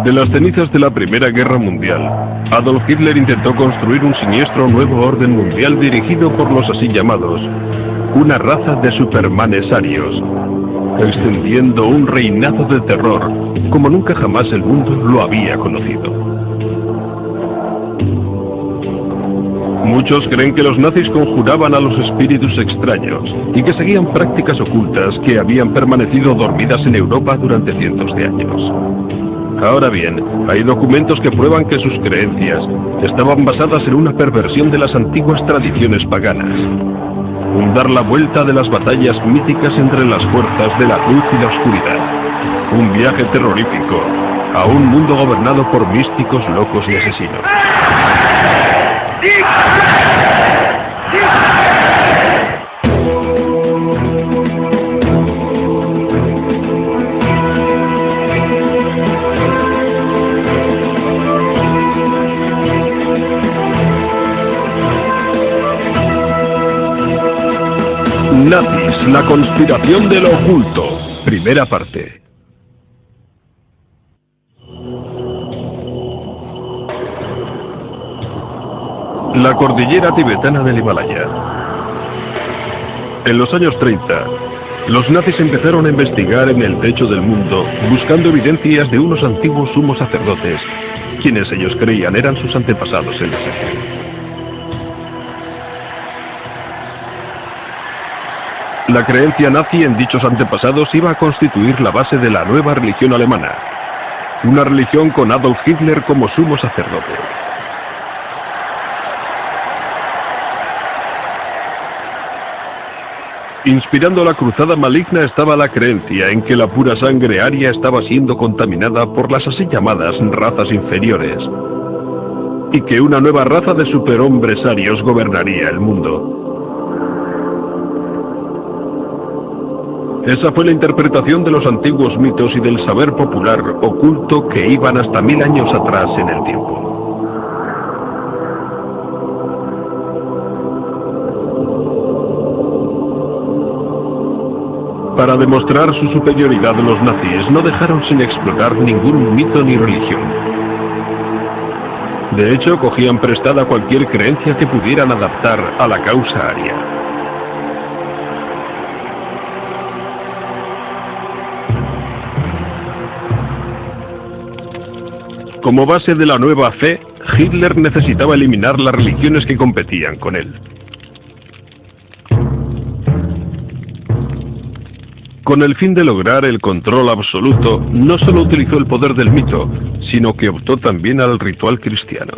De las cenizas de la Primera Guerra Mundial, Adolf Hitler intentó construir un siniestro nuevo orden mundial dirigido por los así llamados, una raza de supermanes arios, extendiendo un reinado de terror como nunca jamás el mundo lo había conocido. Muchos creen que los nazis conjuraban a los espíritus extraños y que seguían prácticas ocultas que habían permanecido dormidas en Europa durante cientos de años. Ahora bien, hay documentos que prueban que sus creencias estaban basadas en una perversión de las antiguas tradiciones paganas. Un dar la vuelta de las batallas míticas entre las fuerzas de la luz y la oscuridad. Un viaje terrorífico a un mundo gobernado por místicos locos y asesinos. Nazis, la conspiración de lo oculto. Primera parte. La cordillera tibetana del Himalaya. En los años 30, los nazis empezaron a investigar en el techo del mundo, buscando evidencias de unos antiguos sumos sacerdotes, quienes ellos creían eran sus antepasados en la secta. La creencia nazi en dichos antepasados iba a constituir la base de la nueva religión alemana, una religión con Adolf Hitler como sumo sacerdote. Inspirando la cruzada maligna estaba la creencia en que la pura sangre aria estaba siendo contaminada por las así llamadas razas inferiores, y que una nueva raza de superhombres arios gobernaría el mundo. Esa fue la interpretación de los antiguos mitos y del saber popular oculto que iban hasta 1000 años atrás en el tiempo. Para demostrar su superioridad, los nazis no dejaron sin explorar ningún mito ni religión. De hecho, cogían prestada cualquier creencia que pudieran adaptar a la causa aria. Como base de la nueva fe, Hitler necesitaba eliminar las religiones que competían con él. Con el fin de lograr el control absoluto, no solo utilizó el poder del mito, sino que optó también al ritual cristiano.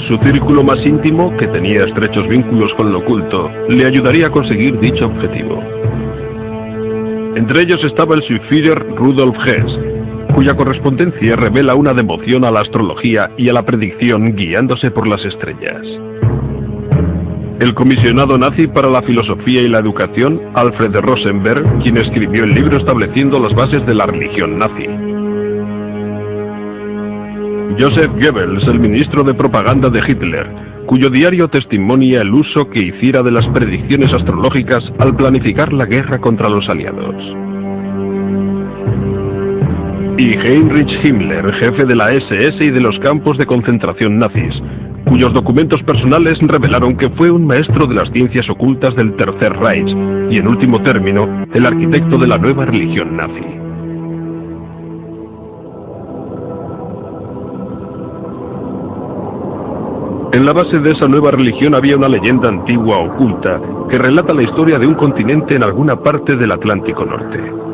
Su círculo más íntimo, que tenía estrechos vínculos con lo oculto, le ayudaría a conseguir dicho objetivo. Entre ellos estaba el Führer Rudolf Hess, cuya correspondencia revela una devoción a la astrología y a la predicción guiándose por las estrellas. El comisionado nazi para la filosofía y la educación, Alfred Rosenberg, quien escribió el libro estableciendo las bases de la religión nazi. Joseph Goebbels, el ministro de propaganda de Hitler, cuyo diario testimonia el uso que hiciera de las predicciones astrológicas al planificar la guerra contra los aliados. Y Heinrich Himmler, jefe de la SS y de los campos de concentración nazis, cuyos documentos personales revelaron que fue un maestro de las ciencias ocultas del Tercer Reich y, en último término, el arquitecto de la nueva religión nazi. En la base de esa nueva religión había una leyenda antigua oculta que relata la historia de un continente en alguna parte del Atlántico Norte.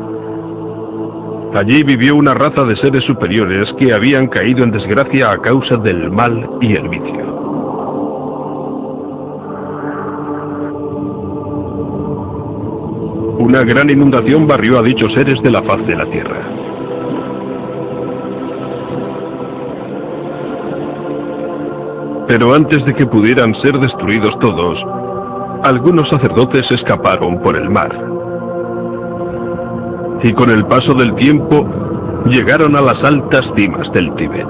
Allí vivió una raza de seres superiores que habían caído en desgracia a causa del mal y el vicio. Una gran inundación barrió a dichos seres de la faz de la tierra. Pero antes de que pudieran ser destruidos todos, algunos sacerdotes escaparon por el mar. Y con el paso del tiempo, llegaron a las altas cimas del Tíbet.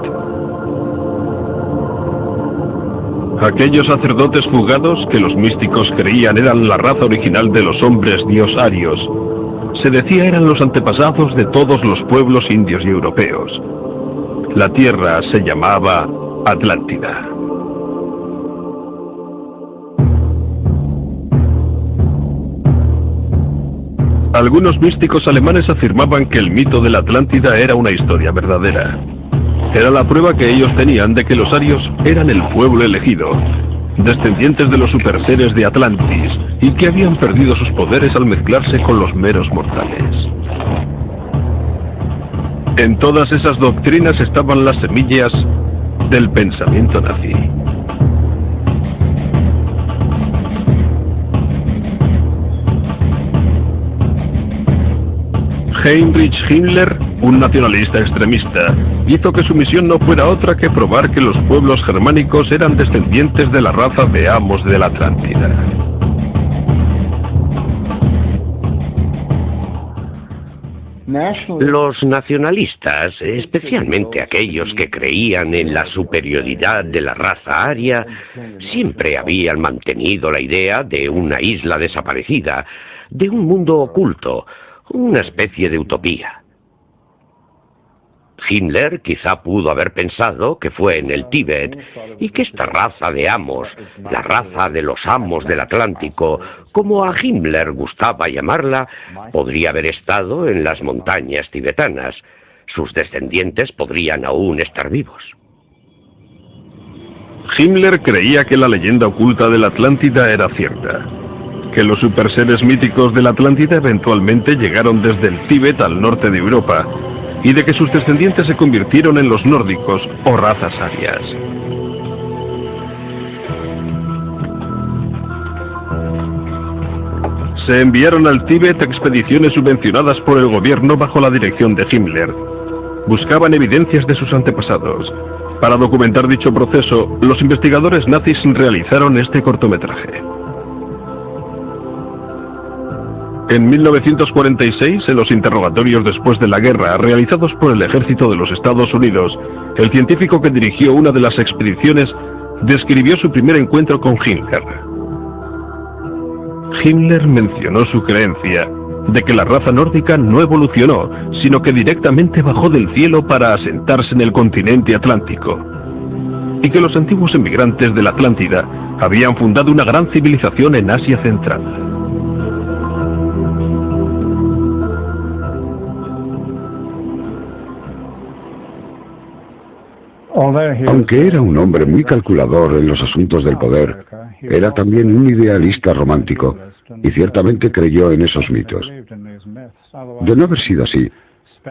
Aquellos sacerdotes fugados, que los místicos creían eran la raza original de los hombres dios arios, se decía eran los antepasados de todos los pueblos indios y europeos. La tierra se llamaba Atlántida. Algunos místicos alemanes afirmaban que el mito de la Atlántida era una historia verdadera. Era la prueba que ellos tenían de que los arios eran el pueblo elegido, descendientes de los superseres de Atlantis, y que habían perdido sus poderes al mezclarse con los meros mortales. En todas esas doctrinas estaban las semillas del pensamiento nazi. Heinrich Himmler, un nacionalista extremista, hizo que su misión no fuera otra que probar que los pueblos germánicos eran descendientes de la raza de amos de la Atlántida. Los nacionalistas, especialmente aquellos que creían en la superioridad de la raza aria, siempre habían mantenido la idea de una isla desaparecida, de un mundo oculto, una especie de utopía. Himmler quizá pudo haber pensado que fue en el Tíbet y que esta raza de amos, la raza de los amos del Atlántico, como a Himmler gustaba llamarla, podría haber estado en las montañas tibetanas. Sus descendientes podrían aún estar vivos. Himmler creía que la leyenda oculta de la Atlántida era cierta, que los superseres míticos de la Atlántida eventualmente llegaron desde el Tíbet al norte de Europa, y de que sus descendientes se convirtieron en los nórdicos o razas arias. Se enviaron al Tíbet expediciones subvencionadas por el gobierno bajo la dirección de Himmler. Buscaban evidencias de sus antepasados. Para documentar dicho proceso, los investigadores nazis realizaron este cortometraje. En 1946, en los interrogatorios después de la guerra realizados por el ejército de los Estados Unidos, el científico que dirigió una de las expediciones describió su primer encuentro con Himmler. Himmler mencionó su creencia de que la raza nórdica no evolucionó, sino que directamente bajó del cielo para asentarse en el continente atlántico, y que los antiguos emigrantes de la Atlántida habían fundado una gran civilización en Asia Central. Aunque era un hombre muy calculador en los asuntos del poder, era también un idealista romántico y ciertamente creyó en esos mitos. De no haber sido así,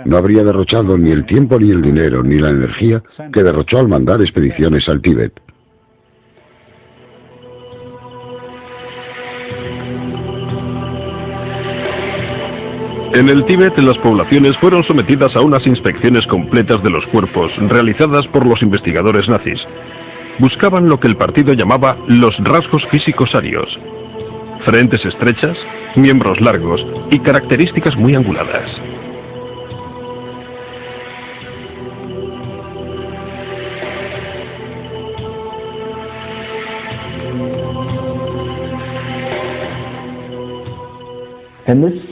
no habría derrochado ni el tiempo ni el dinero ni la energía que derrochó al mandar expediciones al Tíbet. En el Tíbet, las poblaciones fueron sometidas a unas inspecciones completas de los cuerpos realizadas por los investigadores nazis. Buscaban lo que el partido llamaba los rasgos físicos arios: frentes estrechas, miembros largos y características muy anguladas.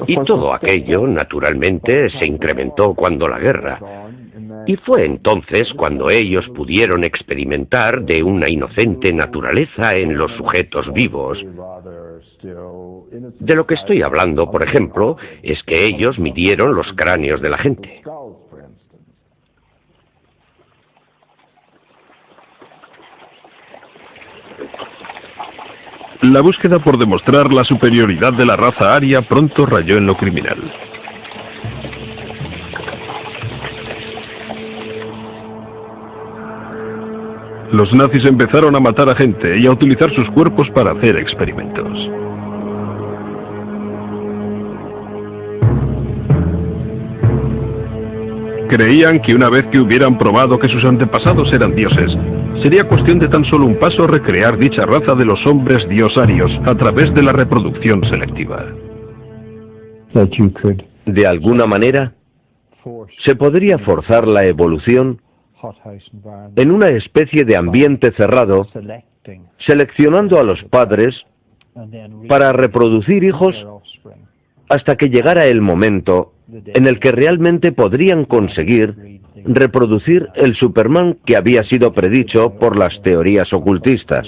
Y todo aquello, naturalmente, se incrementó cuando la guerra. Y fue entonces cuando ellos pudieron experimentar de una inocente naturaleza en los sujetos vivos. De lo que estoy hablando, por ejemplo, es que ellos midieron los cráneos de la gente. La búsqueda por demostrar la superioridad de la raza aria pronto rayó en lo criminal. Los nazis empezaron a matar a gente y a utilizar sus cuerpos para hacer experimentos. Creían que una vez que hubieran probado que sus antepasados eran dioses, sería cuestión de tan solo un paso recrear dicha raza de los hombres diosarios a través de la reproducción selectiva. De alguna manera, se podría forzar la evolución en una especie de ambiente cerrado, seleccionando a los padres para reproducir hijos hasta que llegara el momento en el que realmente podrían conseguir reproducir el Superman que había sido predicho por las teorías ocultistas.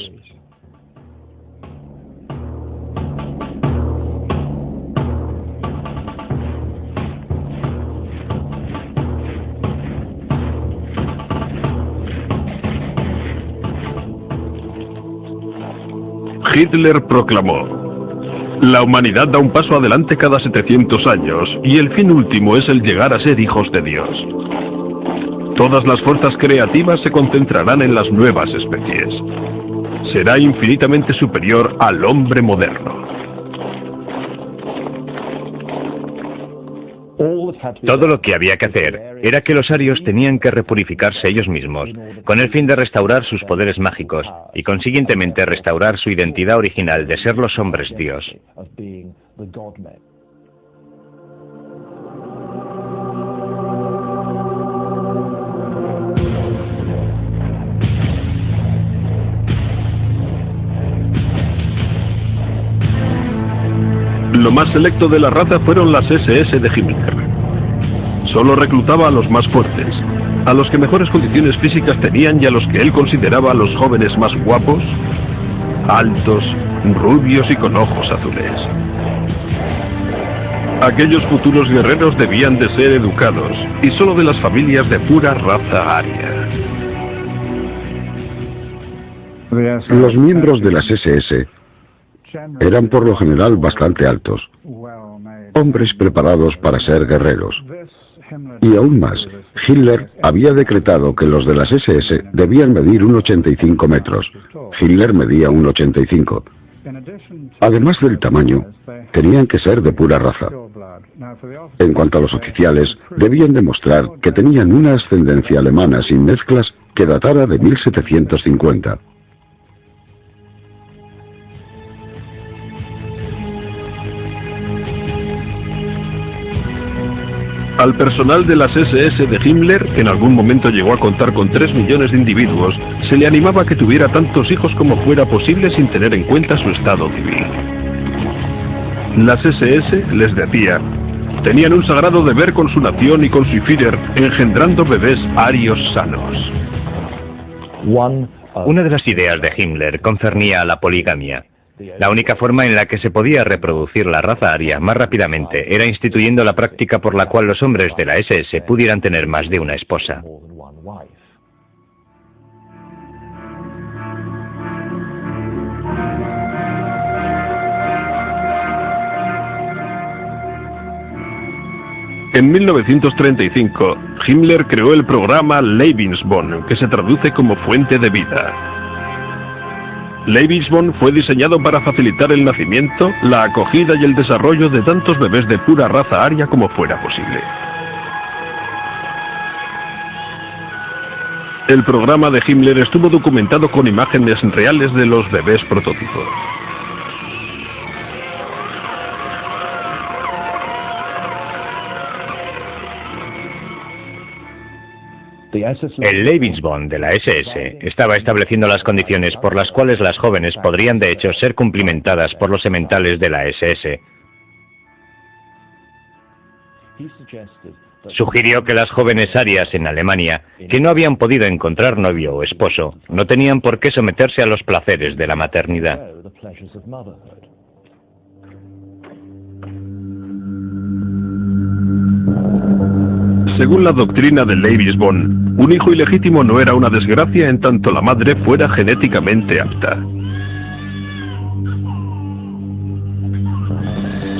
Hitler proclamó: la humanidad da un paso adelante cada 700 años y el fin último es el llegar a ser hijos de Dios. Todas las fuerzas creativas se concentrarán en las nuevas especies. Será infinitamente superior al hombre moderno. Todo lo que había que hacer era que los arios tenían que repurificarse ellos mismos, con el fin de restaurar sus poderes mágicos y consiguientemente restaurar su identidad original de ser los hombres Dios. Lo más selecto de la raza fueron las SS de Himmler. Solo reclutaba a los más fuertes, a los que mejores condiciones físicas tenían y a los que él consideraba a los jóvenes más guapos, altos, rubios y con ojos azules. Aquellos futuros guerreros debían de ser educados y solo de las familias de pura raza aria. Los miembros de las SS eran por lo general bastante altos, hombres preparados para ser guerreros. Y aún más, Hitler había decretado que los de las SS debían medir 1,85 metros. Hitler medía 1,85. Además del tamaño, tenían que ser de pura raza. En cuanto a los oficiales, debían demostrar que tenían una ascendencia alemana sin mezclas que datara de 1750. Al personal de las SS de Himmler, que en algún momento llegó a contar con 3 millones de individuos, se le animaba a que tuviera tantos hijos como fuera posible sin tener en cuenta su estado civil. Las SS, les decía, tenían un sagrado deber con su nación y con su Führer, engendrando bebés arios sanos. Una de las ideas de Himmler concernía a la poligamia. La única forma en la que se podía reproducir la raza aria más rápidamente era instituyendo la práctica por la cual los hombres de la SS pudieran tener más de una esposa. En 1935, Himmler creó el programa Lebensborn, que se traduce como fuente de vida. Lebensborn fue diseñado para facilitar el nacimiento, la acogida y el desarrollo de tantos bebés de pura raza aria como fuera posible. El programa de Himmler estuvo documentado con imágenes reales de los bebés prototipos. El Lebensborn de la SS estaba estableciendo las condiciones por las cuales las jóvenes podrían de hecho ser cumplimentadas por los sementales de la SS. Sugirió que las jóvenes arias en Alemania, que no habían podido encontrar novio o esposo, no tenían por qué someterse a los placeres de la maternidad. Según la doctrina de Lebensborn, un hijo ilegítimo no era una desgracia en tanto la madre fuera genéticamente apta.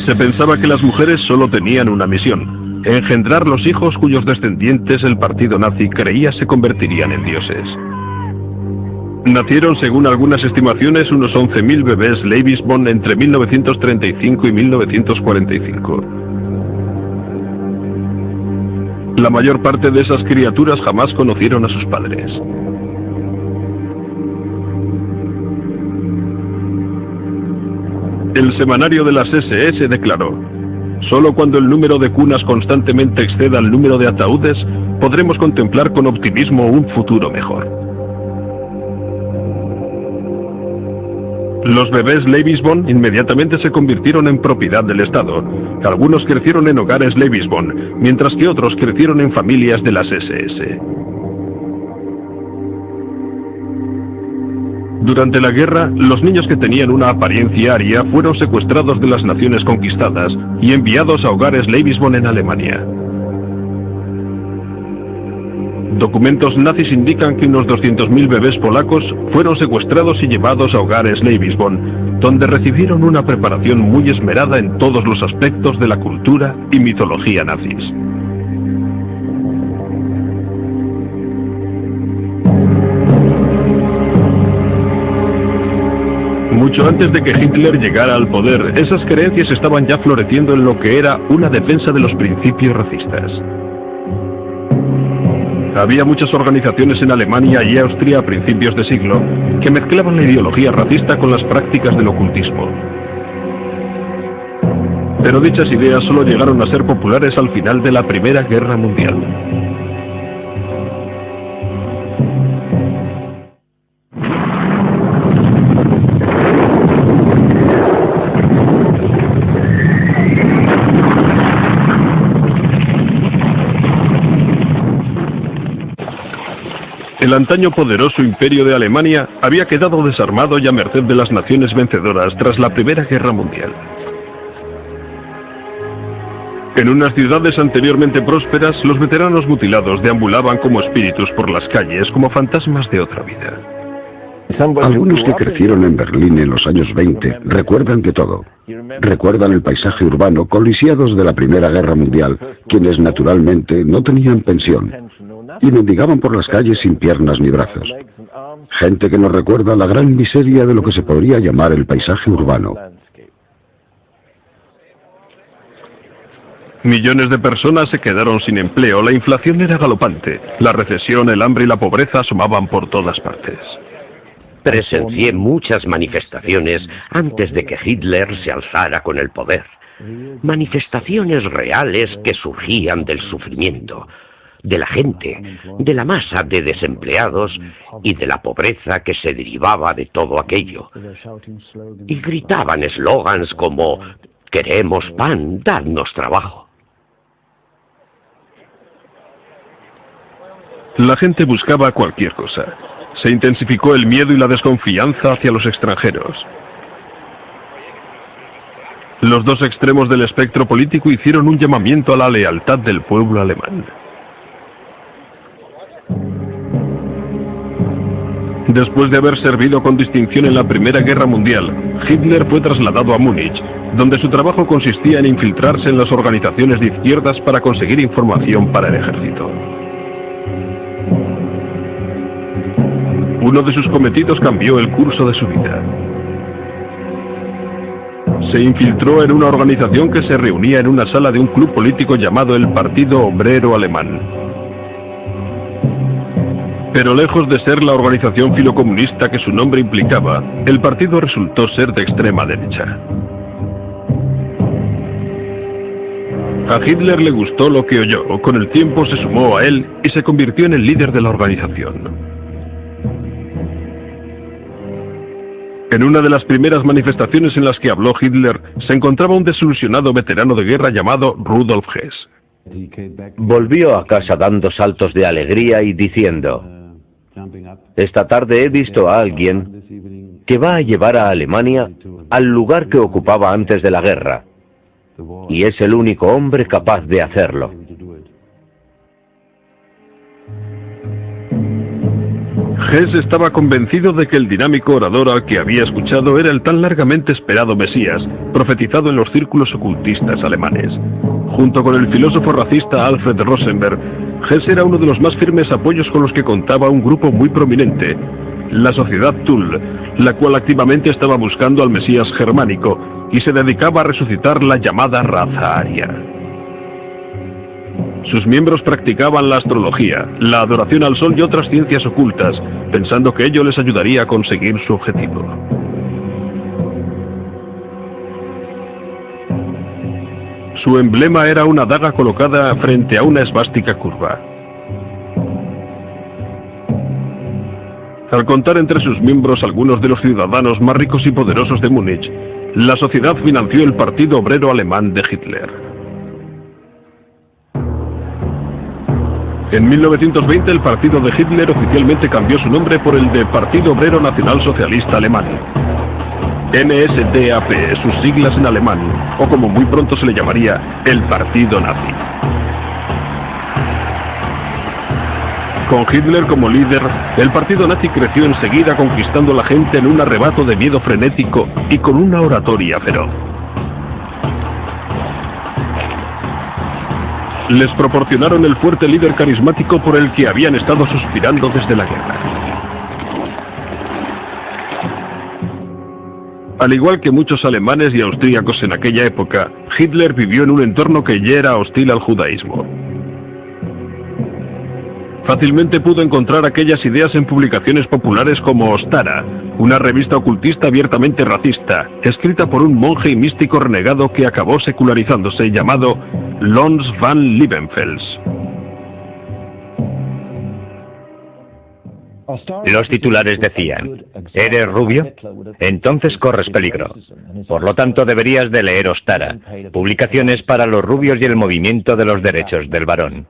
Se pensaba que las mujeres solo tenían una misión: engendrar los hijos cuyos descendientes el partido nazi creía se convertirían en dioses. Nacieron, según algunas estimaciones, unos 11.000 bebés Lebensborn entre 1935 y 1945. La mayor parte de esas criaturas jamás conocieron a sus padres. El semanario de las SS declaró: solo cuando el número de cunas constantemente exceda el número de ataúdes, podremos contemplar con optimismo un futuro mejor. Los bebés Leibisbon inmediatamente se convirtieron en propiedad del Estado. Algunos crecieron en hogares Leibisbon, mientras que otros crecieron en familias de las SS. Durante la guerra, los niños que tenían una apariencia aria fueron secuestrados de las naciones conquistadas y enviados a hogares Leibisbon en Alemania. Documentos nazis indican que unos 200.000 bebés polacos fueron secuestrados y llevados a hogares Leibisbon, donde recibieron una preparación muy esmerada en todos los aspectos de la cultura y mitología nazis. Mucho antes de que Hitler llegara al poder, esas creencias estaban ya floreciendo en lo que era una defensa de los principios racistas. Había muchas organizaciones en Alemania y Austria a principios de siglo que mezclaban la ideología racista con las prácticas del ocultismo. Pero dichas ideas solo llegaron a ser populares al final de la Primera Guerra Mundial. El antaño poderoso imperio de Alemania había quedado desarmado y a merced de las naciones vencedoras tras la Primera Guerra Mundial. En unas ciudades anteriormente prósperas, los veteranos mutilados deambulaban como espíritus por las calles, como fantasmas de otra vida. Algunos que crecieron en Berlín en los años 20 recuerdan de todo. Recuerdan el paisaje urbano con lisiados de la Primera Guerra Mundial, quienes naturalmente no tenían pensión y mendigaban por las calles sin piernas ni brazos. Gente que nos recuerda la gran miseria de lo que se podría llamar el paisaje urbano. Millones de personas se quedaron sin empleo, la inflación era galopante, la recesión, el hambre y la pobreza asomaban por todas partes. Presencié muchas manifestaciones antes de que Hitler se alzara con el poder. Manifestaciones reales que surgían del sufrimiento, de la gente, de la masa de desempleados y de la pobreza que se derivaba de todo aquello. Y gritaban eslogans como «Queremos pan, dadnos trabajo». La gente buscaba cualquier cosa. Se intensificó el miedo y la desconfianza hacia los extranjeros. Los dos extremos del espectro político hicieron un llamamiento a la lealtad del pueblo alemán. Después de haber servido con distinción en la Primera Guerra Mundial, Hitler fue trasladado a Múnich, donde su trabajo consistía en infiltrarse en las organizaciones de izquierdas para conseguir información para el ejército. Uno de sus cometidos cambió el curso de su vida. Se infiltró en una organización que se reunía en una sala de un club político llamado el Partido Obrero Alemán. Pero lejos de ser la organización filocomunista que su nombre implicaba, el partido resultó ser de extrema derecha. A Hitler le gustó lo que oyó, con el tiempo se sumó a él y se convirtió en el líder de la organización. En una de las primeras manifestaciones en las que habló Hitler, se encontraba un desilusionado veterano de guerra llamado Rudolf Hess. Volvió a casa dando saltos de alegría y diciendo: «Esta tarde he visto a alguien que va a llevar a Alemania al lugar que ocupaba antes de la guerra, y es el único hombre capaz de hacerlo». Hess estaba convencido de que el dinámico orador al que había escuchado era el tan largamente esperado Mesías, profetizado en los círculos ocultistas alemanes. Junto con el filósofo racista Alfred Rosenberg, Hess era uno de los más firmes apoyos con los que contaba un grupo muy prominente, la Sociedad Thule, la cual activamente estaba buscando al Mesías germánico y se dedicaba a resucitar la llamada raza aria. Sus miembros practicaban la astrología, la adoración al sol y otras ciencias ocultas, pensando que ello les ayudaría a conseguir su objetivo. Su emblema era una daga colocada frente a una esvástica curva. Al contar entre sus miembros algunos de los ciudadanos más ricos y poderosos de Múnich, la sociedad financió el Partido Obrero Alemán de Hitler. En 1920 el partido de Hitler oficialmente cambió su nombre por el de Partido Obrero Nacional Socialista Alemán. NSDAP, sus siglas en alemán, o como muy pronto se le llamaría, el Partido Nazi. Con Hitler como líder, el partido nazi creció enseguida conquistando a la gente en un arrebato de miedo frenético y con una oratoria feroz. Les proporcionaron el fuerte líder carismático por el que habían estado suspirando desde la guerra. Al igual que muchos alemanes y austríacos en aquella época, Hitler vivió en un entorno que ya era hostil al judaísmo. Fácilmente pudo encontrar aquellas ideas en publicaciones populares como Ostara, una revista ocultista abiertamente racista, escrita por un monje y místico renegado que acabó secularizándose, llamado Lons van Liebenfels. Los titulares decían: ¿eres rubio? Entonces corres peligro. Por lo tanto deberías de leer Ostara, publicaciones para los rubios y el movimiento de los derechos del varón.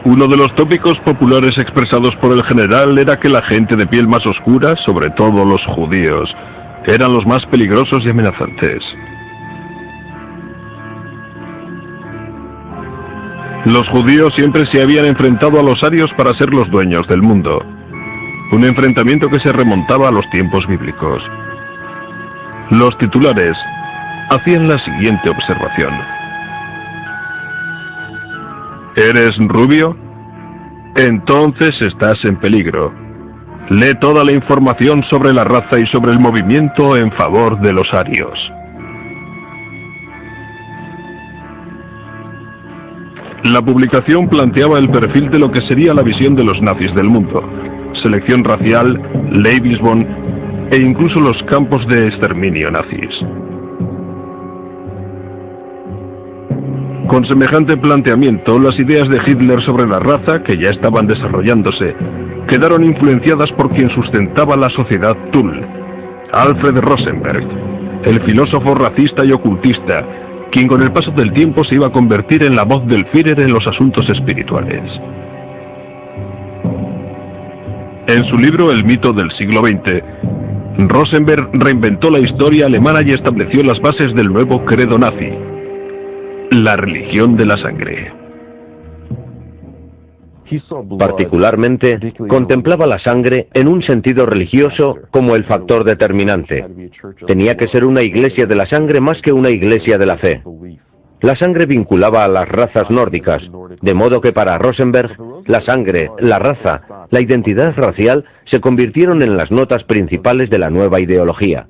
Uno de los tópicos populares expresados por el general era que la gente de piel más oscura, sobre todo los judíos, eran los más peligrosos y amenazantes. Los judíos siempre se habían enfrentado a los arios para ser los dueños del mundo. Un enfrentamiento que se remontaba a los tiempos bíblicos. Los titulares hacían la siguiente observación: ¿eres rubio? Entonces estás en peligro. Lee toda la información sobre la raza y sobre el movimiento en favor de los arios. La publicación planteaba el perfil de lo que sería la visión de los nazis del mundo: selección racial, Lebensborn e incluso los campos de exterminio nazis. Con semejante planteamiento, las ideas de Hitler sobre la raza, que ya estaban desarrollándose, quedaron influenciadas por quien sustentaba la sociedad Thule, Alfred Rosenberg, el filósofo racista y ocultista, quien con el paso del tiempo se iba a convertir en la voz del Führer en los asuntos espirituales. En su libro El mito del siglo XX, Rosenberg reinventó la historia alemana y estableció las bases del nuevo credo nazi: la religión de la sangre. Particularmente, contemplaba la sangre en un sentido religioso como el factor determinante. Tenía que ser una iglesia de la sangre más que una iglesia de la fe. La sangre vinculaba a las razas nórdicas, de modo que para Rosenberg, la sangre, la raza, la identidad racial se convirtieron en las notas principales de la nueva ideología.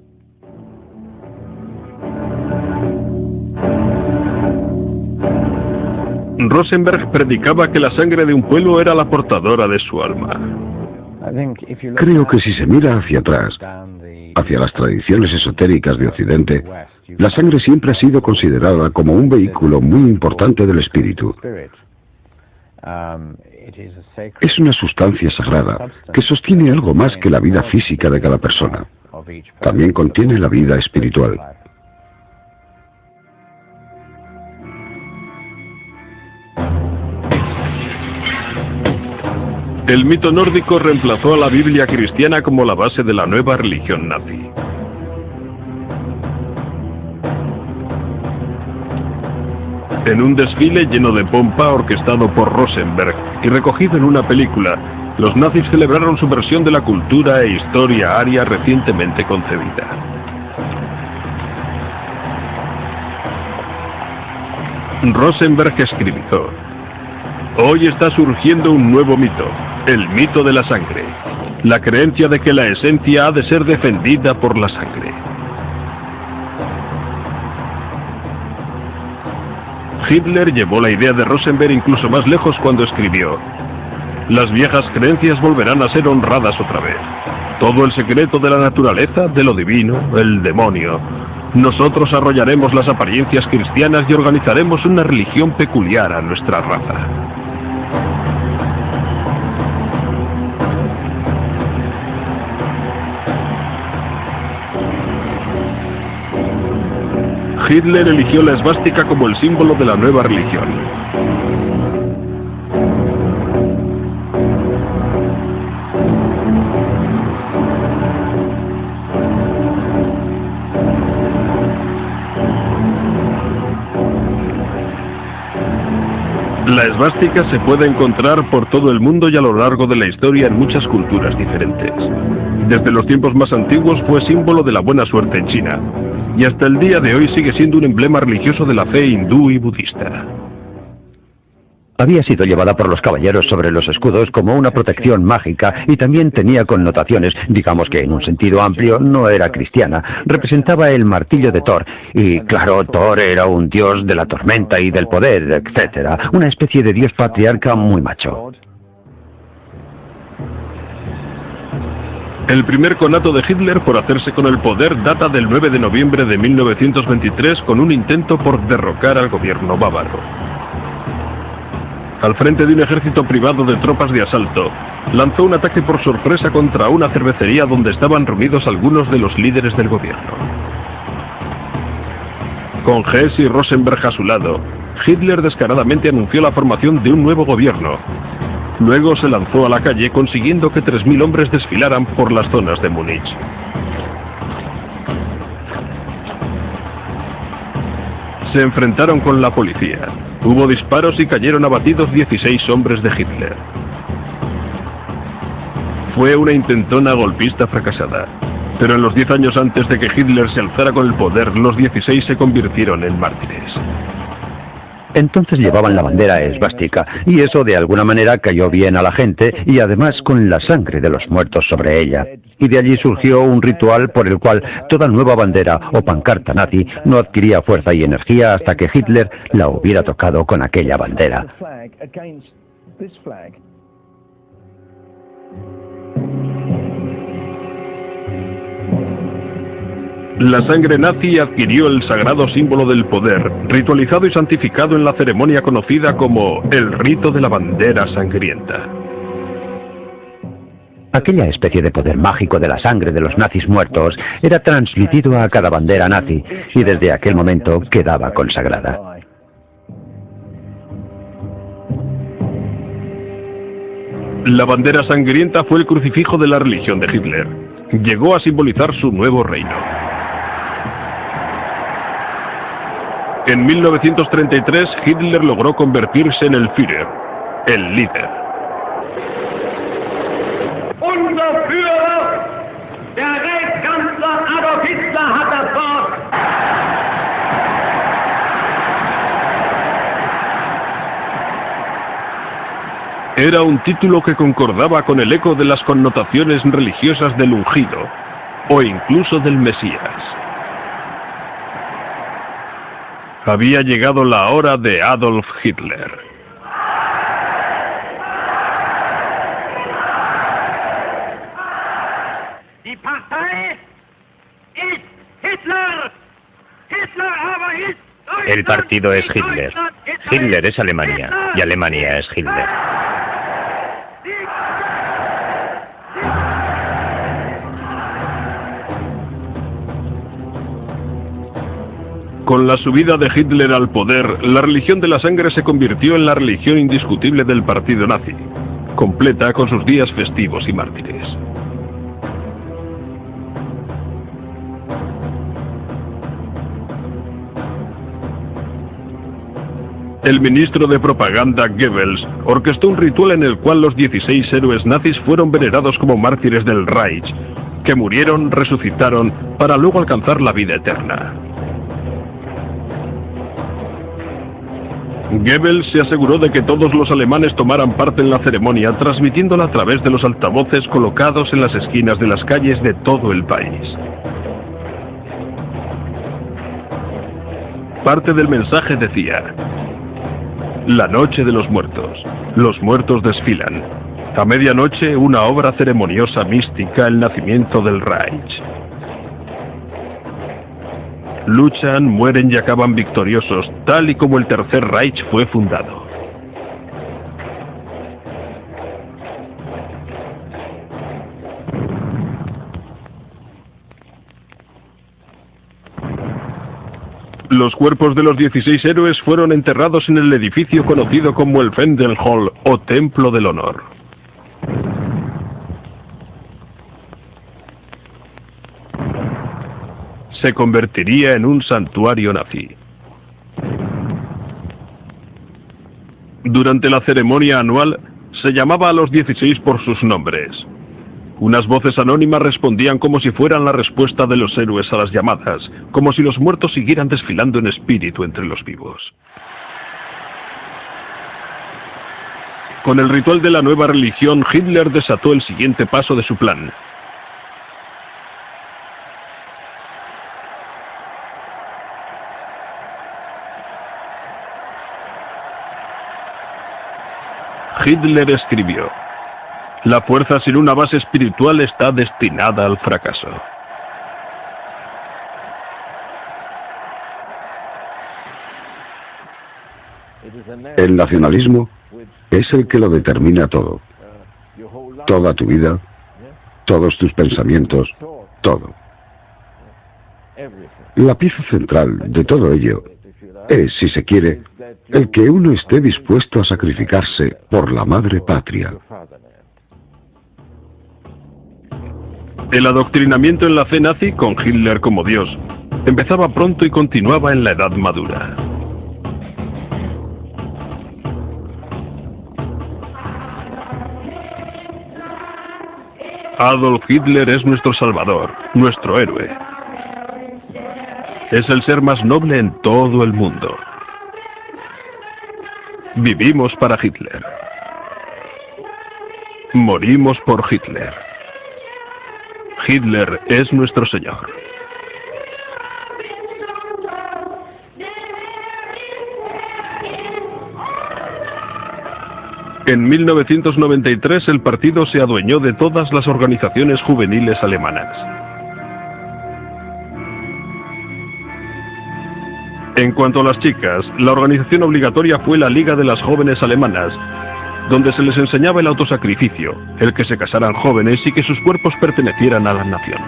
Rosenberg predicaba que la sangre de un pueblo era la portadora de su alma. Creo que si se mira hacia atrás, hacia las tradiciones esotéricas de Occidente, la sangre siempre ha sido considerada como un vehículo muy importante del espíritu. Es una sustancia sagrada que sostiene algo más que la vida física de cada persona. También contiene la vida espiritual. El mito nórdico reemplazó a la Biblia cristiana como la base de la nueva religión nazi. En un desfile lleno de pompa orquestado por Rosenberg y recogido en una película, los nazis celebraron su versión de la cultura e historia aria recientemente concebida. Rosenberg escribió: hoy está surgiendo un nuevo mito, el mito de la sangre, la creencia de que la esencia ha de ser defendida por la sangre. Hitler llevó la idea de Rosenberg incluso más lejos cuando escribió: las viejas creencias volverán a ser honradas otra vez. Todo el secreto de la naturaleza, de lo divino, el demonio. Nosotros arrollaremos las apariencias cristianas y organizaremos una religión peculiar a nuestra raza. Hitler eligió la esvástica como el símbolo de la nueva religión. La esvástica se puede encontrar por todo el mundo y a lo largo de la historia en muchas culturas diferentes. Desde los tiempos más antiguos fue símbolo de la buena suerte en China, y hasta el día de hoy sigue siendo un emblema religioso de la fe hindú y budista. Había sido llevada por los caballeros sobre los escudos como una protección mágica y también tenía connotaciones, digamos que en un sentido amplio no era cristiana. Representaba el martillo de Thor y, claro, Thor era un dios de la tormenta y del poder, etc. Una especie de dios patriarca muy macho. El primer conato de Hitler por hacerse con el poder data del 9 de noviembre de 1923 con un intento por derrocar al gobierno bávaro. Al frente de un ejército privado de tropas de asalto, lanzó un ataque por sorpresa contra una cervecería donde estaban reunidos algunos de los líderes del gobierno. Con Hess y Rosenberg a su lado, Hitler descaradamente anunció la formación de un nuevo gobierno. Luego se lanzó a la calle consiguiendo que 3.000 hombres desfilaran por las zonas de Múnich. Se enfrentaron con la policía. Hubo disparos y cayeron abatidos 16 hombres de Hitler. Fue una intentona golpista fracasada. Pero en los 10 años antes de que Hitler se alzara con el poder, los 16 se convirtieron en mártires. Entonces llevaban la bandera esvástica, y eso de alguna manera cayó bien a la gente, y además con la sangre de los muertos sobre ella. Y de allí surgió un ritual por el cual toda nueva bandera o pancarta nazi no adquiría fuerza y energía hasta que Hitler la hubiera tocado con aquella bandera. La sangre nazi adquirió el sagrado símbolo del poder, ritualizado y santificado en la ceremonia conocida como el rito de la bandera sangrienta. Aquella especie de poder mágico de la sangre de los nazis muertos era transmitido a cada bandera nazi y desde aquel momento quedaba consagrada. La bandera sangrienta fue el crucifijo de la religión de Hitler. Llegó a simbolizar su nuevo reino. En 1933, Hitler logró convertirse en el Führer, el líder. Unser Führer, der Reichskanzler Adolf Hitler, hat das Wort. Era un título que concordaba con el eco de las connotaciones religiosas del ungido, o incluso del Mesías. Había llegado la hora de Adolf Hitler. Die Partei ist Hitler. Hitler aber ist Deutschland. El partido es Hitler. Hitler es Alemania y Alemania es Hitler. Con la subida de Hitler al poder, la religión de la sangre se convirtió en la religión indiscutible del partido nazi, completa con sus días festivos y mártires. El ministro de propaganda Goebbels orquestó un ritual en el cual los 16 héroes nazis fueron venerados como mártires del Reich, que murieron, resucitaron, para luego alcanzar la vida eterna. Goebbels se aseguró de que todos los alemanes tomaran parte en la ceremonia, transmitiéndola a través de los altavoces colocados en las esquinas de las calles de todo el país. Parte del mensaje decía: la noche de los muertos desfilan. A medianoche, una obra ceremoniosa mística, el nacimiento del Reich. Luchan, mueren y acaban victoriosos, tal y como el Tercer Reich fue fundado. Los cuerpos de los 16 héroes fueron enterrados en el edificio conocido como el Fendel Hall o Templo del Honor. Se convertiría en un santuario nazi. Durante la ceremonia anual, se llamaba a los 16 por sus nombres. Unas voces anónimas respondían como si fueran la respuesta de los héroes a las llamadas, como si los muertos siguieran desfilando en espíritu entre los vivos. Con el ritual de la nueva religión, Hitler desató el siguiente paso de su plan. Hitler escribió: "La fuerza sin una base espiritual está destinada al fracaso". El nacionalismo es el que lo determina todo. Toda tu vida, todos tus pensamientos, todo. La pieza central de todo ello es, si se quiere, el que uno esté dispuesto a sacrificarse por la madre patria. El adoctrinamiento en la fe nazi, con Hitler como Dios, empezaba pronto y continuaba en la edad madura. Adolf Hitler es nuestro salvador, nuestro héroe. Es el ser más noble en todo el mundo. Vivimos para Hitler. Morimos por Hitler. Hitler es nuestro Señor. En 1993 el partido se adueñó de todas las organizaciones juveniles alemanas. En cuanto a las chicas, la organización obligatoria fue la Liga de las Jóvenes Alemanas, donde se les enseñaba el autosacrificio, el que se casaran jóvenes y que sus cuerpos pertenecieran a la nación.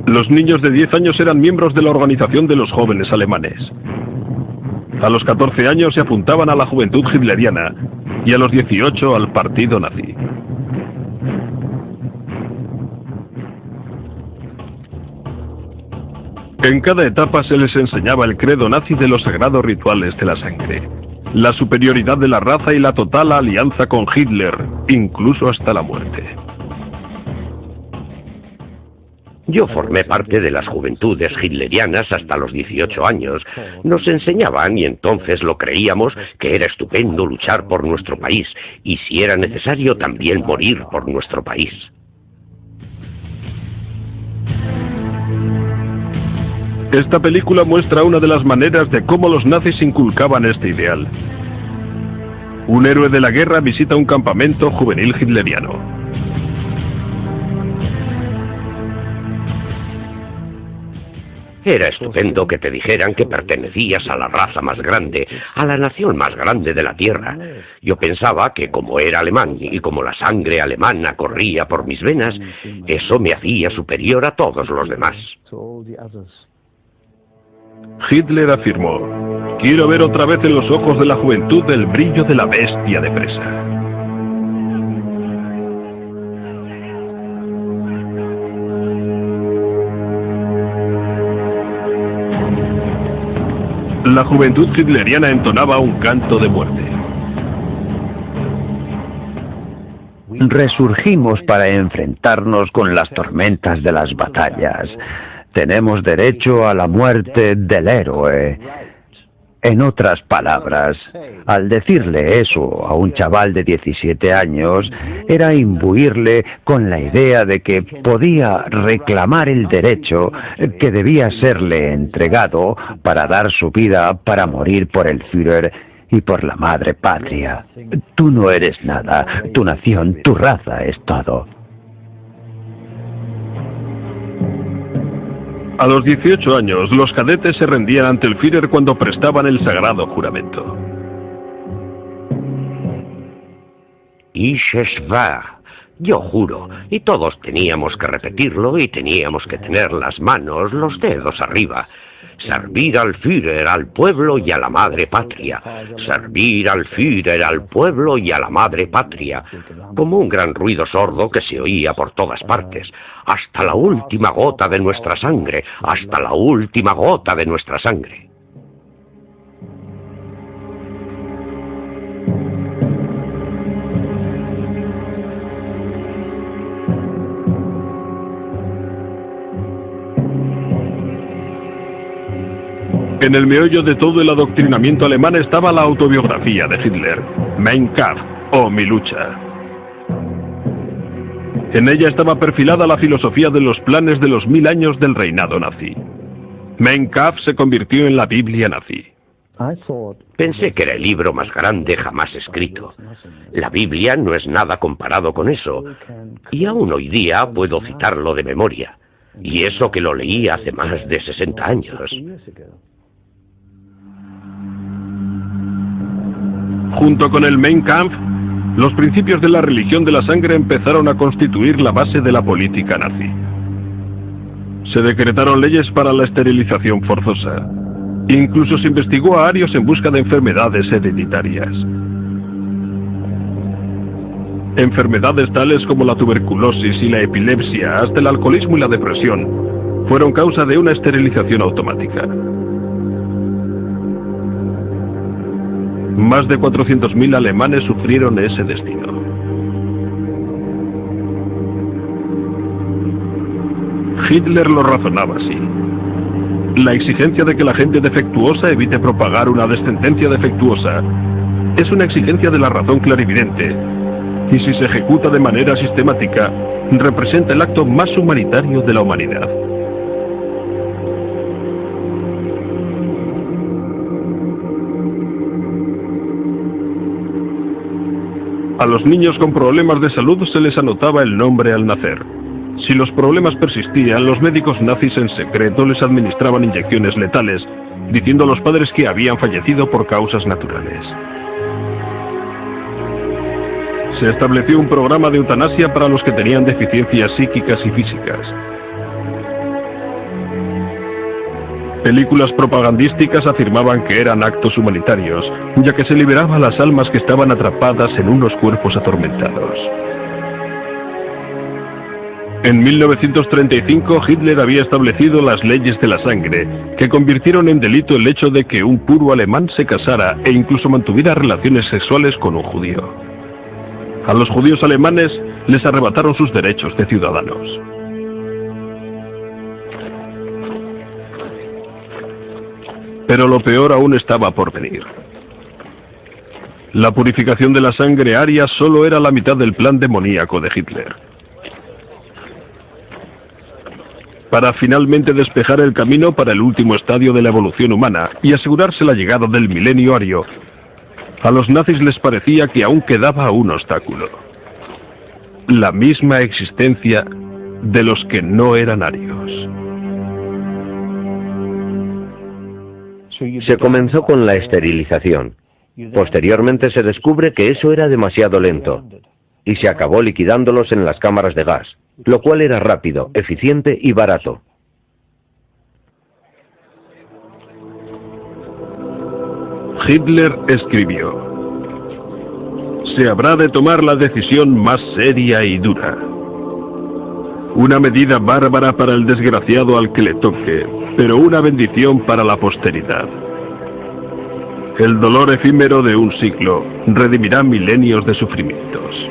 Los niños de 10 años eran miembros de la organización de los jóvenes alemanes. A los 14 años se apuntaban a la juventud hitleriana y a los 18 al partido nazi. En cada etapa se les enseñaba el credo nazi de los sagrados rituales de la sangre, la superioridad de la raza y la total alianza con Hitler, incluso hasta la muerte. Yo formé parte de las juventudes hitlerianas hasta los 18 años. Nos enseñaban, y entonces lo creíamos, que era estupendo luchar por nuestro país, y si era necesario también morir por nuestro país. Esta película muestra una de las maneras de cómo los nazis inculcaban este ideal. Un héroe de la guerra visita un campamento juvenil hitleriano. Era estupendo que te dijeran que pertenecías a la raza más grande, a la nación más grande de la tierra. Yo pensaba que como era alemán y como la sangre alemana corría por mis venas, eso me hacía superior a todos los demás. Hitler afirmó: "Quiero ver otra vez en los ojos de la juventud el brillo de la bestia de presa". La juventud hitleriana entonaba un canto de muerte. Resurgimos para enfrentarnos con las tormentas de las batallas. Tenemos derecho a la muerte del héroe. En otras palabras, al decirle eso a un chaval de 17 años, era imbuirle con la idea de que podía reclamar el derecho que debía serle entregado para dar su vida para morir por el Führer y por la madre patria. Tú no eres nada, tu nación, tu raza es todo. A los 18 años, los cadetes se rendían ante el Führer cuando prestaban el sagrado juramento. Ich es wahr. Yo juro, y todos teníamos que repetirlo y teníamos que tener las manos, los dedos arriba. Servir al Führer, al pueblo y a la madre patria. Servir al Führer, al pueblo y a la madre patria. Como un gran ruido sordo que se oía por todas partes. Hasta la última gota de nuestra sangre. Hasta la última gota de nuestra sangre. En el meollo de todo el adoctrinamiento alemán estaba la autobiografía de Hitler, Mein Kampf, o Mi lucha. En ella estaba perfilada la filosofía de los planes de los 1000 años del reinado nazi. Mein Kampf se convirtió en la Biblia nazi. Pensé que era el libro más grande jamás escrito. La Biblia no es nada comparado con eso, y aún hoy día puedo citarlo de memoria, y eso que lo leí hace más de 60 años. Junto con el Mein Kampf, los principios de la religión de la sangre empezaron a constituir la base de la política nazi. Se decretaron leyes para la esterilización forzosa. Incluso se investigó a arios en busca de enfermedades hereditarias. Enfermedades tales como la tuberculosis y la epilepsia, hasta el alcoholismo y la depresión, fueron causa de una esterilización automática. Más de 400.000 alemanes sufrieron ese destino. Hitler lo razonaba así. La exigencia de que la gente defectuosa evite propagar una descendencia defectuosa es una exigencia de la razón clarividente, y si se ejecuta de manera sistemática, representa el acto más humanitario de la humanidad. A los niños con problemas de salud se les anotaba el nombre al nacer. Si los problemas persistían, los médicos nazis en secreto les administraban inyecciones letales, diciendo a los padres que habían fallecido por causas naturales. Se estableció un programa de eutanasia para los que tenían deficiencias psíquicas y físicas. Películas propagandísticas afirmaban que eran actos humanitarios, ya que se liberaba a las almas que estaban atrapadas en unos cuerpos atormentados. En 1935 Hitler había establecido las leyes de la sangre, que convirtieron en delito el hecho de que un puro alemán se casara e incluso mantuviera relaciones sexuales con un judío. A los judíos alemanes les arrebataron sus derechos de ciudadanos. Pero lo peor aún estaba por venir. La purificación de la sangre aria solo era la mitad del plan demoníaco de Hitler. Para finalmente despejar el camino para el último estadio de la evolución humana y asegurarse la llegada del milenio ario, a los nazis les parecía que aún quedaba un obstáculo: la misma existencia de los que no eran arios. Se comenzó con la esterilización. Posteriormente se descubre que eso era demasiado lento y se acabó liquidándolos en las cámaras de gas, lo cual era rápido, eficiente y barato. Hitler escribió: se habrá de tomar la decisión más seria y dura. Una medida bárbara para el desgraciado al que le toque, pero una bendición para la posteridad. El dolor efímero de un siglo redimirá milenios de sufrimientos.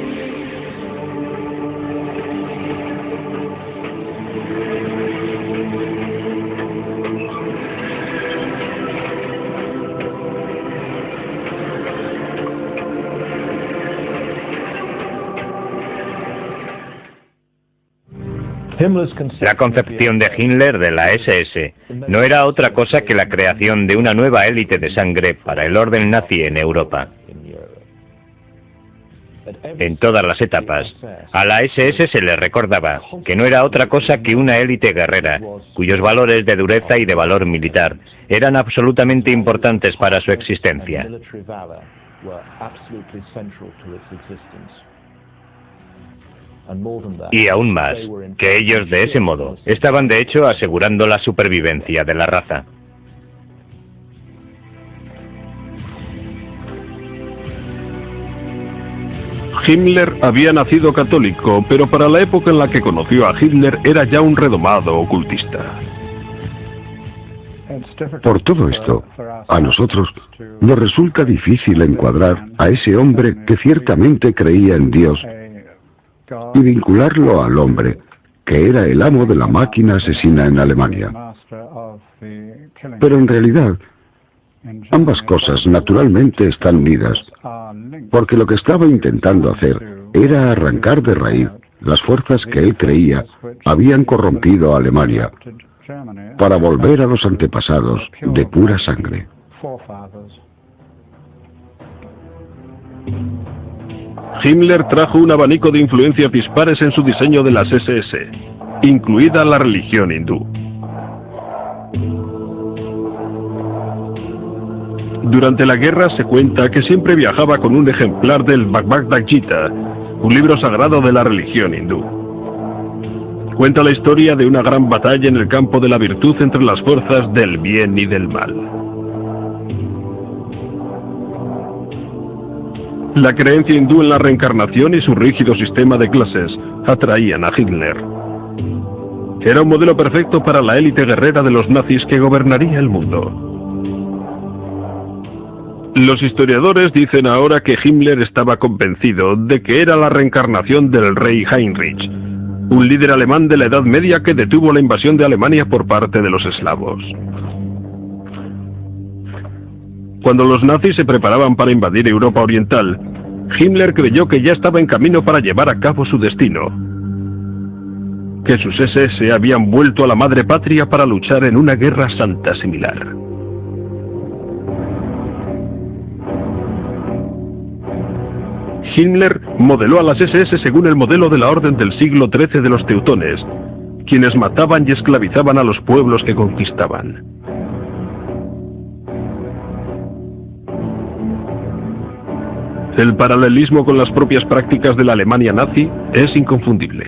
La concepción de Himmler de la SS no era otra cosa que la creación de una nueva élite de sangre para el orden nazi en Europa. En todas las etapas, a la SS se le recordaba que no era otra cosa que una élite guerrera, cuyos valores de dureza y de valor militar eran absolutamente importantes para su existencia. Y aún más, que ellos de ese modo estaban de hecho asegurando la supervivencia de la raza. Himmler había nacido católico, pero para la época en la que conoció a Hitler era ya un redomado ocultista. Por todo esto, a nosotros nos resulta difícil encuadrar a ese hombre que ciertamente creía en Dios y vincularlo al hombre que era el amo de la máquina asesina en Alemania. Pero en realidad, ambas cosas naturalmente están unidas, porque lo que estaba intentando hacer era arrancar de raíz las fuerzas que él creía habían corrompido a Alemania, para volver a los antepasados de pura sangre. Himmler trajo un abanico de influencias dispares en su diseño de las SS, incluida la religión hindú. Durante la guerra se cuenta que siempre viajaba con un ejemplar del Bhagavad Gita, un libro sagrado de la religión hindú. Cuenta la historia de una gran batalla en el campo de la virtud entre las fuerzas del bien y del mal. La creencia hindú en la reencarnación y su rígido sistema de clases atraían a Hitler. Era un modelo perfecto para la élite guerrera de los nazis que gobernaría el mundo. Los historiadores dicen ahora que Himmler estaba convencido de que era la reencarnación del rey Heinrich, un líder alemán de la Edad Media que detuvo la invasión de Alemania por parte de los eslavos. Cuando los nazis se preparaban para invadir Europa Oriental, Himmler creyó que ya estaba en camino para llevar a cabo su destino, que sus SS habían vuelto a la madre patria para luchar en una guerra santa similar. Himmler modeló a las SS según el modelo de la orden del siglo XIII de los teutones, quienes mataban y esclavizaban a los pueblos que conquistaban. El paralelismo con las propias prácticas de la Alemania nazi es inconfundible.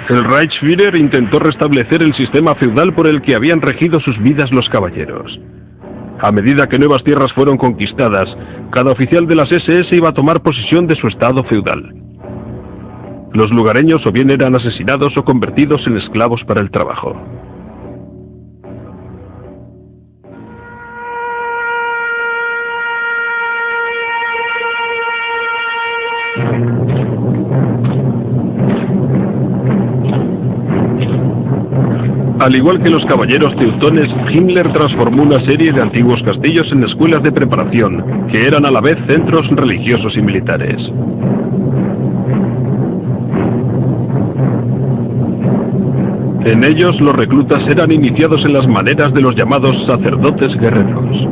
El Reichsführer intentó restablecer el sistema feudal por el que habían regido sus vidas los caballeros. A medida que nuevas tierras fueron conquistadas, cada oficial de las SS iba a tomar posesión de su estado feudal. Los lugareños o bien eran asesinados o convertidos en esclavos para el trabajo. Al igual que los caballeros teutones, Himmler transformó una serie de antiguos castillos en escuelas de preparación, que eran a la vez centros religiosos y militares. En ellos, los reclutas eran iniciados en las maneras de los llamados sacerdotes guerreros.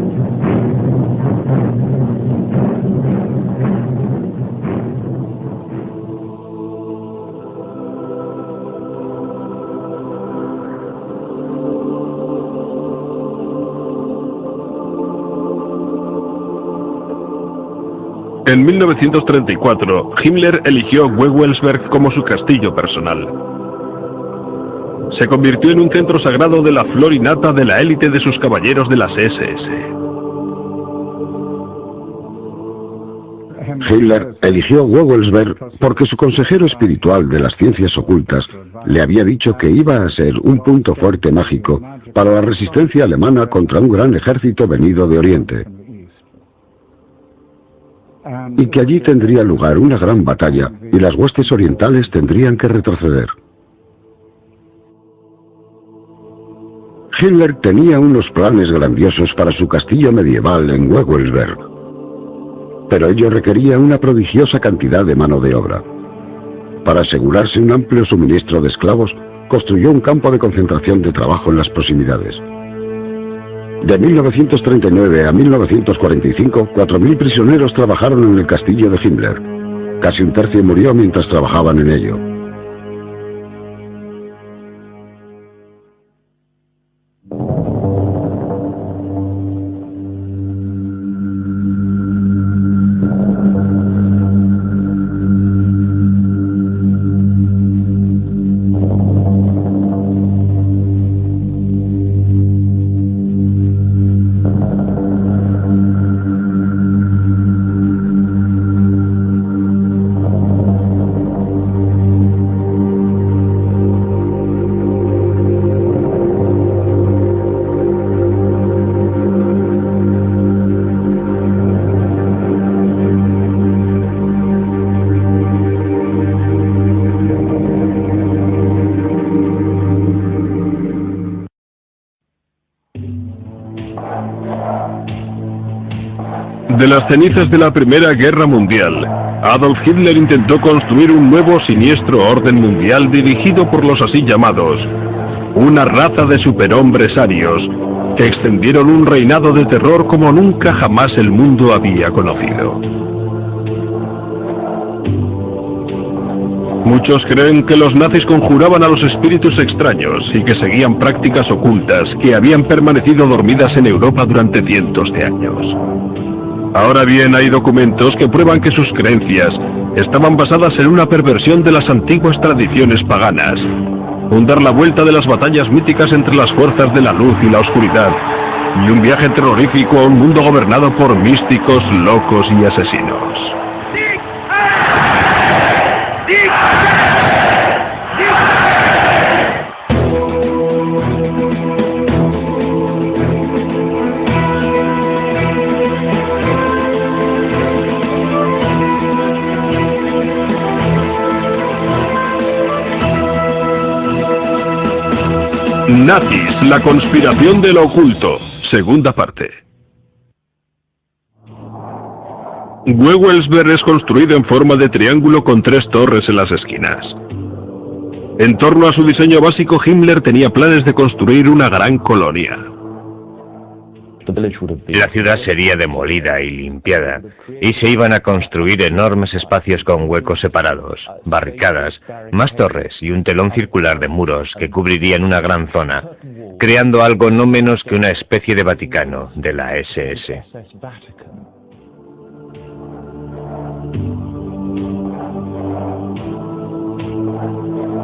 En 1934, Himmler eligió Wewelsberg como su castillo personal. Se convirtió en un centro sagrado de la flor y nata de la élite de sus caballeros de las SS. Hitler eligió Wewelsberg porque su consejero espiritual de las ciencias ocultas le había dicho que iba a ser un punto fuerte mágico para la resistencia alemana contra un gran ejército venido de Oriente, y que allí tendría lugar una gran batalla y las huestes orientales tendrían que retroceder. Hitler tenía unos planes grandiosos para su castillo medieval en Wewelsberg, pero ello requería una prodigiosa cantidad de mano de obra. Para asegurarse un amplio suministro de esclavos, construyó un campo de concentración de trabajo en las proximidades. De 1939 a 1945, 4.000 prisioneros trabajaron en el castillo de Himmler. Casi un tercio murió mientras trabajaban en ello. De las cenizas de la Primera Guerra Mundial, Adolf Hitler intentó construir un nuevo siniestro orden mundial dirigido por los así llamados, una raza de superhombres arios que extendieron un reinado de terror como nunca jamás el mundo había conocido. Muchos creen que los nazis conjuraban a los espíritus extraños y que seguían prácticas ocultas que habían permanecido dormidas en Europa durante cientos de años. Ahora bien, hay documentos que prueban que sus creencias estaban basadas en una perversión de las antiguas tradiciones paganas, un dar la vuelta de las batallas míticas entre las fuerzas de la luz y la oscuridad, y un viaje terrorífico a un mundo gobernado por místicos, locos y asesinos. Nazis, la conspiración de lo oculto, segunda parte. Wewelsberg es construido en forma de triángulo con 3 torres en las esquinas. En torno a su diseño básico, Himmler tenía planes de construir una gran colonia. La ciudad sería demolida y limpiada, y se iban a construir enormes espacios con huecos separados, barricadas, más torres y un telón circular de muros que cubrirían una gran zona, creando algo no menos que una especie de Vaticano de la SS.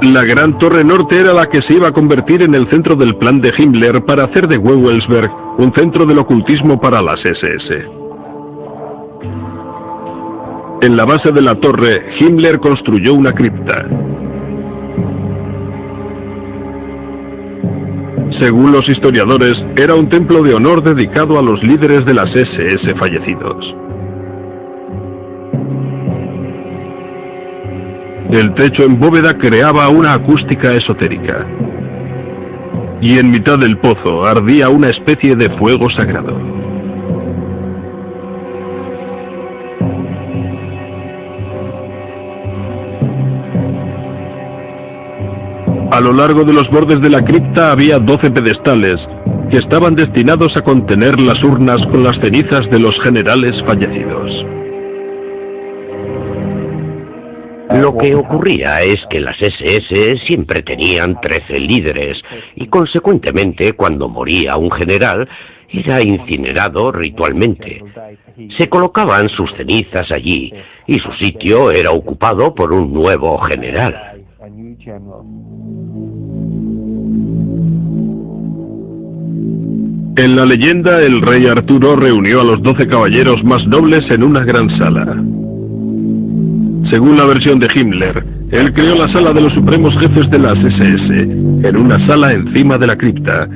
La Gran Torre Norte era la que se iba a convertir en el centro del plan de Himmler para hacer de Wewelsberg un centro del ocultismo para las SS. En la base de la torre, Himmler construyó una cripta. Según los historiadores, era un templo de honor dedicado a los líderes de las SS fallecidos. El techo en bóveda creaba una acústica esotérica. Y en mitad del pozo ardía una especie de fuego sagrado. A lo largo de los bordes de la cripta había 12 pedestales que estaban destinados a contener las urnas con las cenizas de los generales fallecidos. Lo que ocurría es que las SS siempre tenían 13 líderes y consecuentemente cuando moría un general era incinerado ritualmente. Se colocaban sus cenizas allí y su sitio era ocupado por un nuevo general. En la leyenda, el rey Arturo reunió a los 12 caballeros más nobles en una gran sala. Según la versión de Himmler, él creó la sala de los supremos jefes de las SS, en una sala encima de la cripta.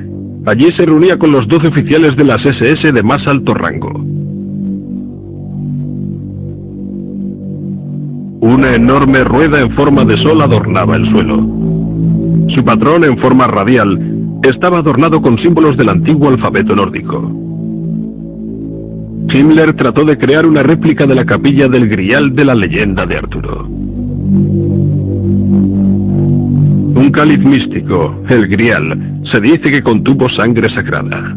Allí se reunía con los 12 oficiales de las SS de más alto rango. Una enorme rueda en forma de sol adornaba el suelo. Su patrón, en forma radial, estaba adornado con símbolos del antiguo alfabeto nórdico. Himmler trató de crear una réplica de la capilla del Grial de la leyenda de Arturo. Un cáliz místico, el Grial, se dice que contuvo sangre sagrada.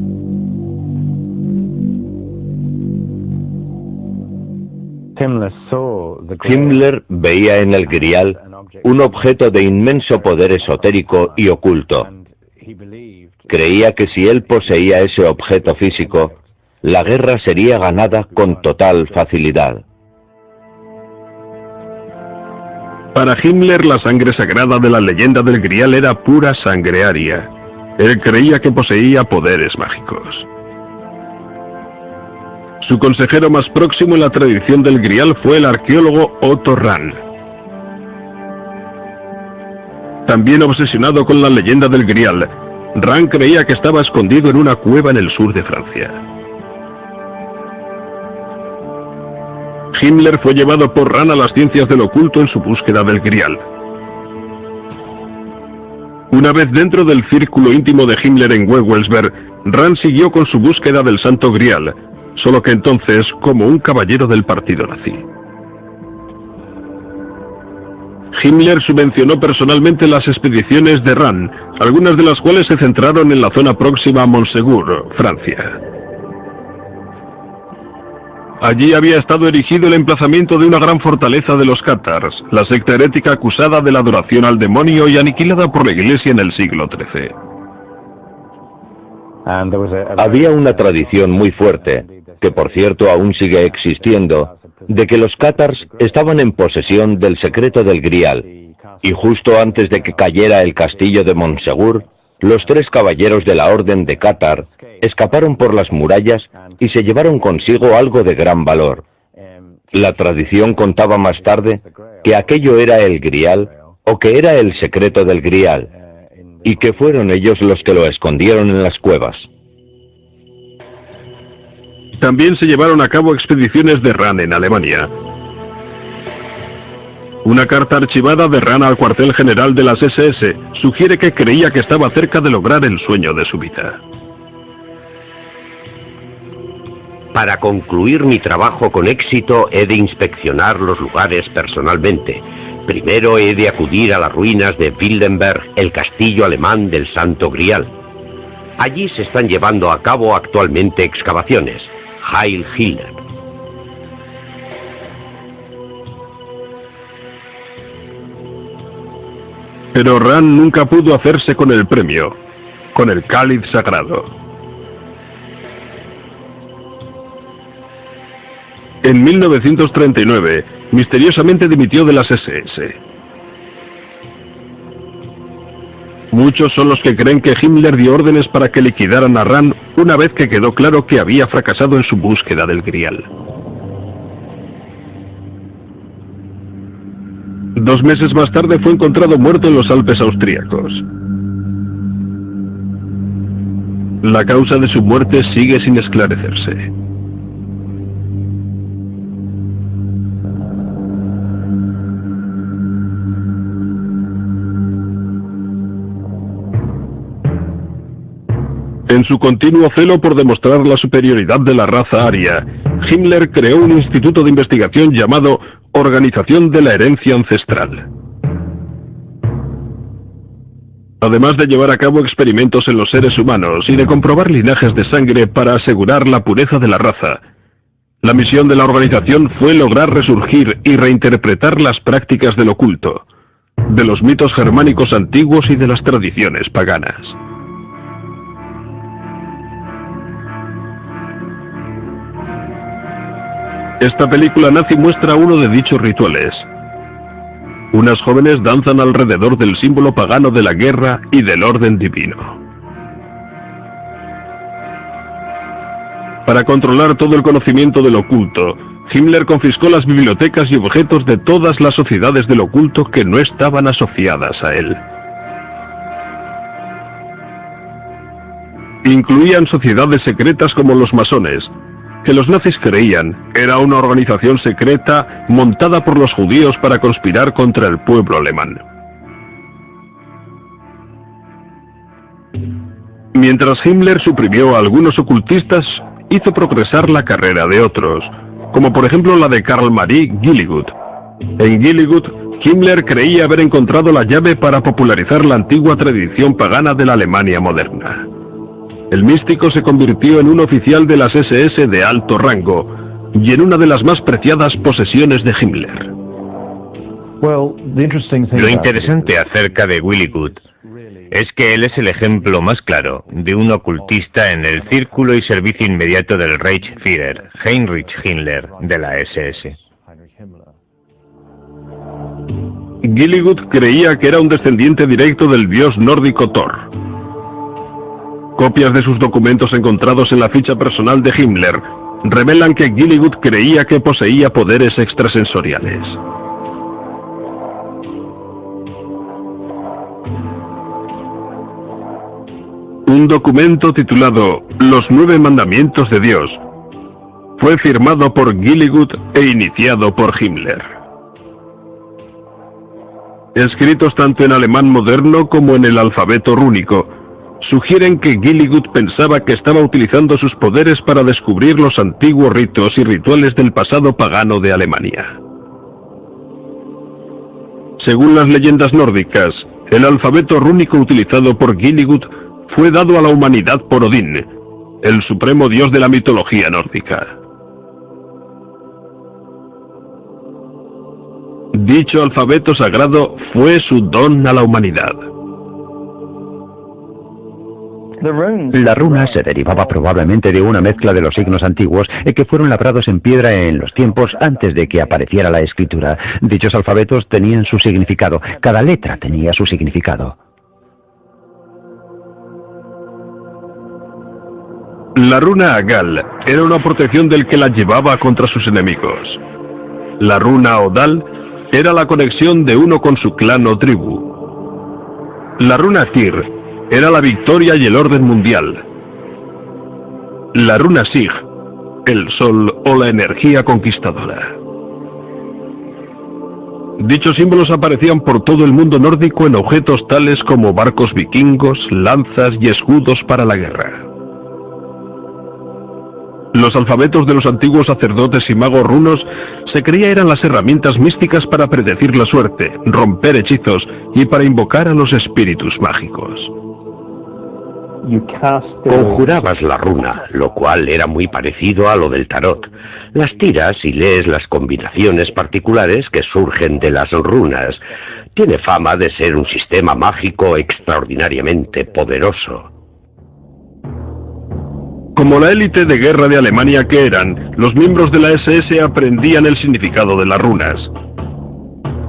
Himmler veía en el Grial un objeto de inmenso poder esotérico y oculto. Creía que si él poseía ese objeto físico, la guerra sería ganada con total facilidad. Para Himmler, la sangre sagrada de la leyenda del Grial era pura sangre aria. Él creía que poseía poderes mágicos. Su consejero más próximo en la tradición del Grial fue el arqueólogo Otto Rahn. También obsesionado con la leyenda del Grial, Rahn creía que estaba escondido en una cueva en el sur de Francia. Himmler fue llevado por Rahn a las ciencias del oculto en su búsqueda del Grial. Una vez dentro del círculo íntimo de Himmler en Wewelsberg, Rahn siguió con su búsqueda del Santo Grial, solo que entonces como un caballero del partido nazi. Himmler subvencionó personalmente las expediciones de Rán, algunas de las cuales se centraron en la zona próxima a Montségur, Francia. Allí había estado erigido el emplazamiento de una gran fortaleza de los cátars, la secta herética acusada de la adoración al demonio y aniquilada por la Iglesia en el siglo XIII. Había una tradición muy fuerte, que por cierto aún sigue existiendo, de que los cátars estaban en posesión del secreto del Grial, y justo antes de que cayera el castillo de Montségur, los 3 caballeros de la Orden de Cátar escaparon por las murallas y se llevaron consigo algo de gran valor. La tradición contaba más tarde que aquello era el Grial, o que era el secreto del Grial, y que fueron ellos los que lo escondieron en las cuevas. También se llevaron a cabo expediciones de Rán en Alemania. Una carta archivada de Rán al cuartel general de las SS sugiere que creía que estaba cerca de lograr el sueño de su vida. Para concluir mi trabajo con éxito he de inspeccionar los lugares personalmente. Primero he de acudir a las ruinas de Wildenberg, el castillo alemán del Santo Grial. Allí se están llevando a cabo actualmente excavaciones. Heil Hitler. Pero Rán nunca pudo hacerse con el premio, con el cáliz sagrado. En 1939, misteriosamente dimitió de las SS. Muchos son los que creen que Himmler dio órdenes para que liquidaran a Rán una vez que quedó claro que había fracasado en su búsqueda del Grial. 2 meses más tarde fue encontrado muerto en los Alpes austríacos. La causa de su muerte sigue sin esclarecerse. En su continuo celo por demostrar la superioridad de la raza aria, Himmler creó un instituto de investigación llamado Organización de la Herencia Ancestral. Además de llevar a cabo experimentos en los seres humanos y de comprobar linajes de sangre para asegurar la pureza de la raza, la misión de la organización fue lograr resurgir y reinterpretar las prácticas del oculto, de los mitos germánicos antiguos y de las tradiciones paganas. Esta película nazi muestra uno de dichos rituales. Unas jóvenes danzan alrededor del símbolo pagano de la guerra y del orden divino. Para controlar todo el conocimiento del oculto, Himmler confiscó las bibliotecas y objetos de todas las sociedades del oculto que no estaban asociadas a él. Incluían sociedades secretas como los masones, que los nazis creían era una organización secreta montada por los judíos para conspirar contra el pueblo alemán. Mientras Himmler suprimió a algunos ocultistas, hizo progresar la carrera de otros, como por ejemplo la de Karl Marie Gilligut. En Gilligut, Himmler creía haber encontrado la llave para popularizar la antigua tradición pagana de la Alemania moderna. El místico se convirtió en un oficial de las SS de alto rango y en una de las más preciadas posesiones de Himmler. Lo interesante acerca de Gilligut es que él es el ejemplo más claro de un ocultista en el círculo y servicio inmediato del Reichsführer, Heinrich Himmler, de la SS. Gilligut creía que era un descendiente directo del dios nórdico Thor. Copias de sus documentos encontrados en la ficha personal de Himmler revelan que Gilligut creía que poseía poderes extrasensoriales. Un documento titulado Los 9 Mandamientos de Dios fue firmado por Gilligut e iniciado por Himmler. Escritos tanto en alemán moderno como en el alfabeto rúnico, sugieren que Gilligut pensaba que estaba utilizando sus poderes para descubrir los antiguos ritos y rituales del pasado pagano de Alemania. Según las leyendas nórdicas, el alfabeto rúnico utilizado por Gilligut fue dado a la humanidad por Odín, el supremo dios de la mitología nórdica. Dicho alfabeto sagrado fue su don a la humanidad. La runa se derivaba probablemente de una mezcla de los signos antiguos que fueron labrados en piedra en los tiempos antes de que apareciera la escritura. Dichos alfabetos tenían su significado, cada letra tenía su significado. La runa Agal era una protección del que la llevaba contra sus enemigos. La runa Odal era la conexión de uno con su clan o tribu. La runa Tyr era la victoria y el orden mundial. La runa Sig, el sol o la energía conquistadora. Dichos símbolos aparecían por todo el mundo nórdico en objetos tales como barcos vikingos, lanzas y escudos para la guerra. Los alfabetos de los antiguos sacerdotes y magos runos se creía eran las herramientas místicas para predecir la suerte, romper hechizos y para invocar a los espíritus mágicos. Conjurabas la runa, lo cual era muy parecido a lo del tarot. Las tiras y lees las combinaciones particulares que surgen de las runas. Tiene fama de ser un sistema mágico extraordinariamente poderoso. Como la élite de guerra de Alemania que eran, los miembros de la SS aprendían el significado de las runas.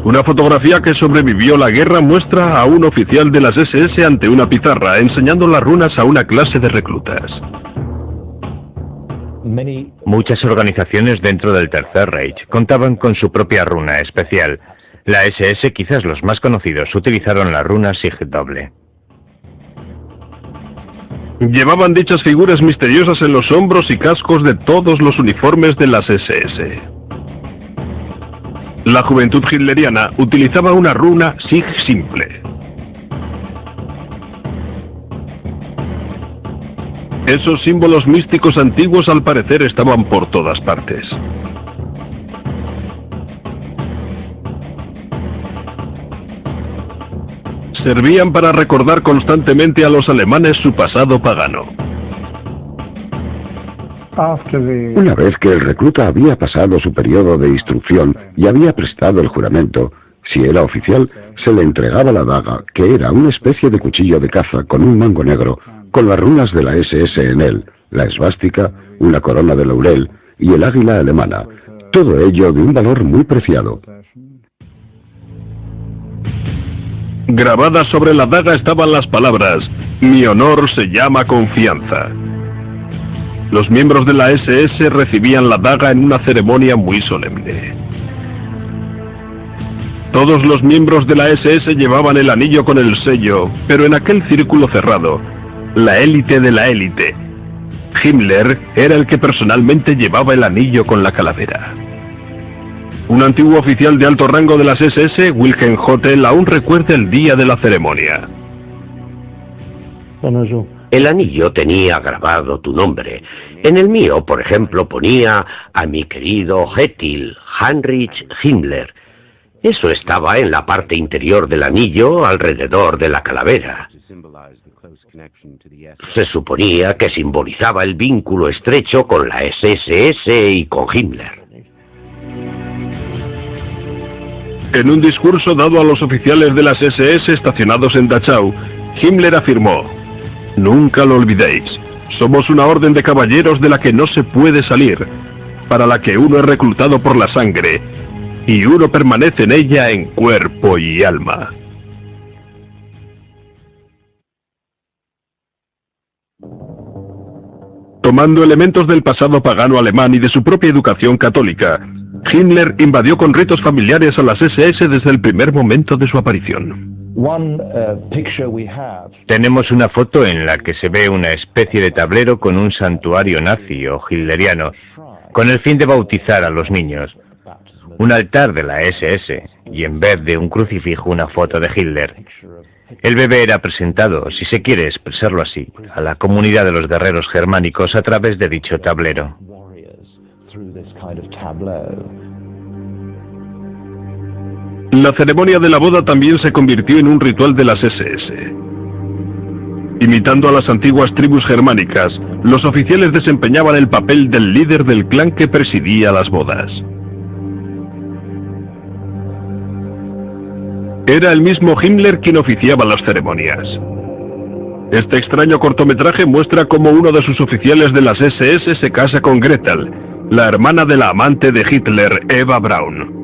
Una fotografía que sobrevivió la guerra muestra a un oficial de las SS ante una pizarra, enseñando las runas a una clase de reclutas. Muchas organizaciones dentro del Tercer Reich contaban con su propia runa especial. La SS, quizás los más conocidos, utilizaron la runa Sig doble. Llevaban dichas figuras misteriosas en los hombros y cascos de todos los uniformes de las SS. La juventud hitleriana utilizaba una runa Sig simple. Esos símbolos místicos antiguos al parecer estaban por todas partes. Servían para recordar constantemente a los alemanes su pasado pagano. Una vez que el recluta había pasado su periodo de instrucción y había prestado el juramento, si era oficial, se le entregaba la daga, que era una especie de cuchillo de caza con un mango negro, con las runas de la SS en él, la esvástica, una corona de laurel y el águila alemana, todo ello de un valor muy preciado. Grabadas sobre la daga estaban las palabras: "Mi honor se llama confianza". Los miembros de la SS recibían la daga en una ceremonia muy solemne. Todos los miembros de la SS llevaban el anillo con el sello, pero en aquel círculo cerrado, la élite de la élite, Himmler era el que personalmente llevaba el anillo con la calavera. Un antiguo oficial de alto rango de las SS, Wilhelm Hotel, aún recuerda el día de la ceremonia. El anillo tenía grabado tu nombre. En el mío, por ejemplo, ponía a mi querido Hethil Heinrich Himmler. Eso estaba en la parte interior del anillo, alrededor de la calavera. Se suponía que simbolizaba el vínculo estrecho con la SSS y con Himmler. En un discurso dado a los oficiales de las SS estacionados en Dachau, Himmler afirmó: "Nunca lo olvidéis, somos una orden de caballeros de la que no se puede salir, para la que uno es reclutado por la sangre, y uno permanece en ella en cuerpo y alma". Tomando elementos del pasado pagano alemán y de su propia educación católica, Himmler invadió con ritos familiares a las SS desde el primer momento de su aparición. Tenemos una foto en la que se ve una especie de tablero con un santuario nazi o hitleriano, con el fin de bautizar a los niños. un altar de la SS y en vez de un crucifijo una foto de Hitler. El bebé era presentado, si se quiere expresarlo así, a la comunidad de los guerreros germánicos a través de dicho tablero. La ceremonia de la boda también se convirtió en un ritual de las SS. Imitando a las antiguas tribus germánicas, los oficiales desempeñaban el papel del líder del clan que presidía las bodas. Era el mismo Himmler quien oficiaba las ceremonias. Este extraño cortometraje muestra cómo uno de sus oficiales de las SS se casa con Gretel, la hermana de la amante de Hitler, Eva Braun.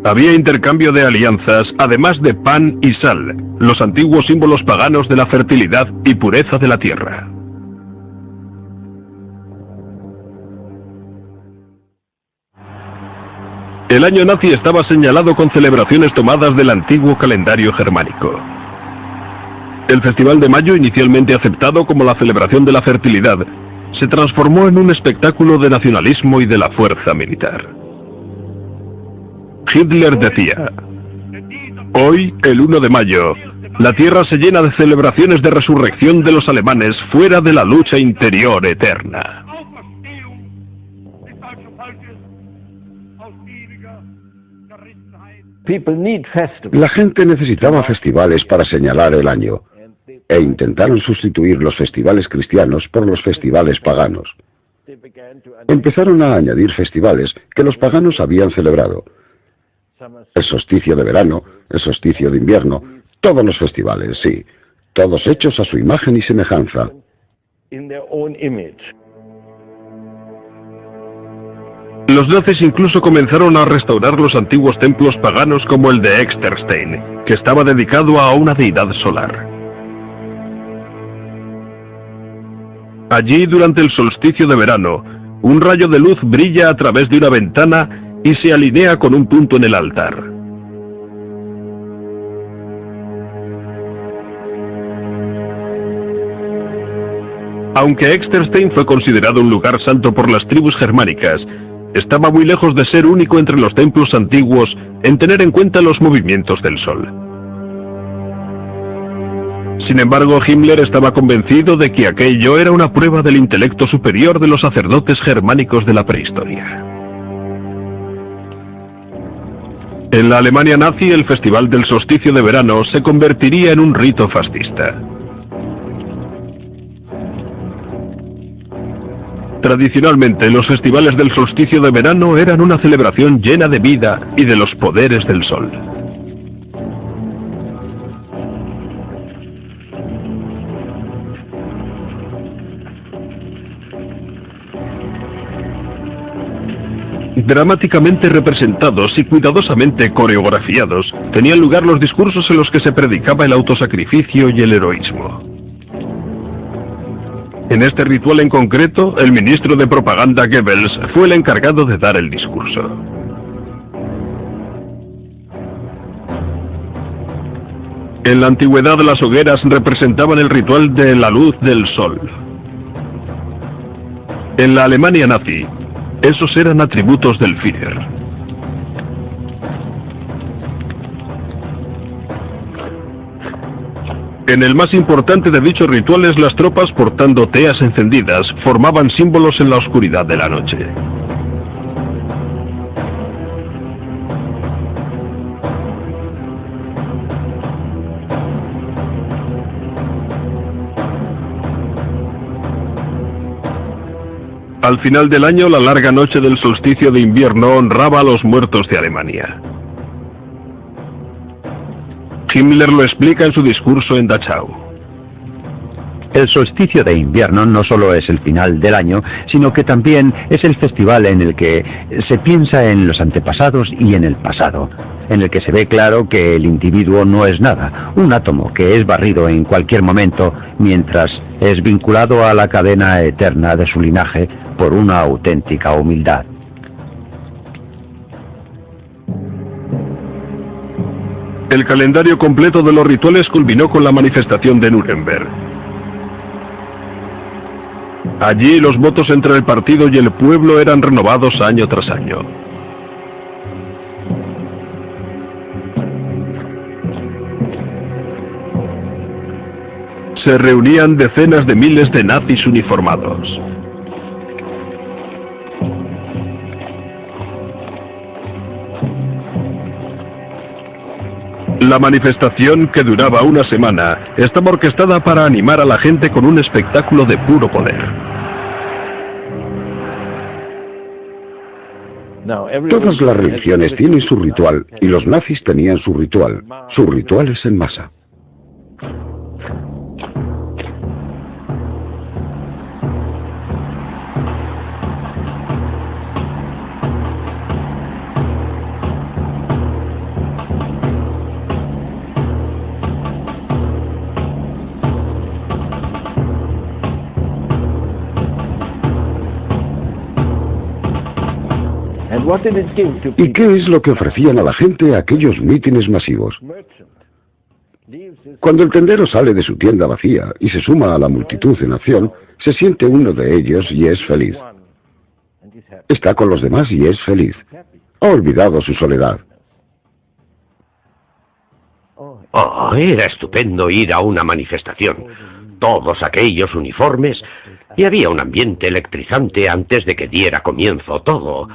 Había intercambio de alianzas, además de pan y sal, los antiguos símbolos paganos de la fertilidad y pureza de la tierra. El año nazi estaba señalado con celebraciones tomadas del antiguo calendario germánico. El Festival de Mayo, inicialmente aceptado como la celebración de la fertilidad, se transformó en un espectáculo de nacionalismo y de la fuerza militar. Hitler decía: hoy, el 1 de mayo, la tierra se llena de celebraciones de resurrección de los alemanes fuera de la lucha interior eterna. La gente necesitaba festivales para señalar el año, e intentaron sustituir los festivales cristianos por los festivales paganos. Empezaron a añadir festivales que los paganos habían celebrado. El solsticio de verano, el solsticio de invierno, todos los festivales, sí, todos hechos a su imagen y semejanza. Los nazis incluso comenzaron a restaurar los antiguos templos paganos como el de Exterstein, que estaba dedicado a una deidad solar. Allí, durante el solsticio de verano, un rayo de luz brilla a través de una ventana y se alinea con un punto en el altar. Aunque Exterstein fue considerado un lugar santo por las tribus germánicas, estaba muy lejos de ser único entre los templos antiguos en tener en cuenta los movimientos del sol. Sin embargo, Himmler estaba convencido de que aquello era una prueba del intelecto superior de los sacerdotes germánicos de la prehistoria. En la Alemania nazi, el Festival del Solsticio de Verano se convertiría en un rito fascista. Tradicionalmente, los festivales del solsticio de verano eran una celebración llena de vida y de los poderes del sol. Dramáticamente representados y cuidadosamente coreografiados, tenían lugar los discursos en los que se predicaba el autosacrificio y el heroísmo. En este ritual en concreto, el ministro de propaganda Goebbels fue el encargado de dar el discurso. En la antigüedad, las hogueras representaban el ritual de la luz del sol. En la Alemania nazi, esos eran atributos del Führer. En el más importante de dichos rituales, las tropas portando teas encendidas formaban símbolos en la oscuridad de la noche. Al final del año, la larga noche del solsticio de invierno honraba a los muertos de Alemania. Himmler lo explica en su discurso en Dachau. El solsticio de invierno no solo es el final del año, sino que también es el festival en el que se piensa en los antepasados y en el pasado, en el que se ve claro que el individuo no es nada, un átomo que es barrido en cualquier momento, mientras es vinculado a la cadena eterna de su linaje por una auténtica humildad. El calendario completo de los rituales culminó con la manifestación de Nuremberg. Allí los votos entre el partido y el pueblo eran renovados año tras año. Se reunían decenas de miles de nazis uniformados. La manifestación, que duraba una semana, estaba orquestada para animar a la gente con un espectáculo de puro poder. Todas las religiones tienen su ritual, y los nazis tenían su ritual. Su ritual es en masa. ¿Y qué es lo que ofrecían a la gente aquellos mítines masivos? Cuando el tendero sale de su tienda vacía y se suma a la multitud en acción, se siente uno de ellos y es feliz. Está con los demás y es feliz. Ha olvidado su soledad. Oh, era estupendo ir a una manifestación. Todos aquellos uniformes, y había un ambiente electrizante antes de que diera comienzo todo.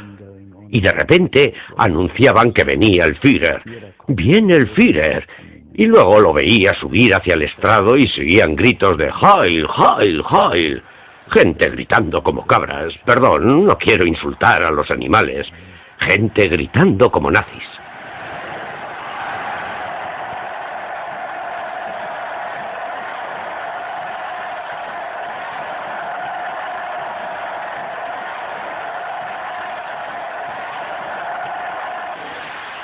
Y de repente anunciaban que venía el Führer. ¡Viene el Führer! Y luego lo veía subir hacia el estrado y seguían gritos de Heil, Heil, Heil. Gente gritando como cabras. Perdón, no quiero insultar a los animales. Gente gritando como nazis.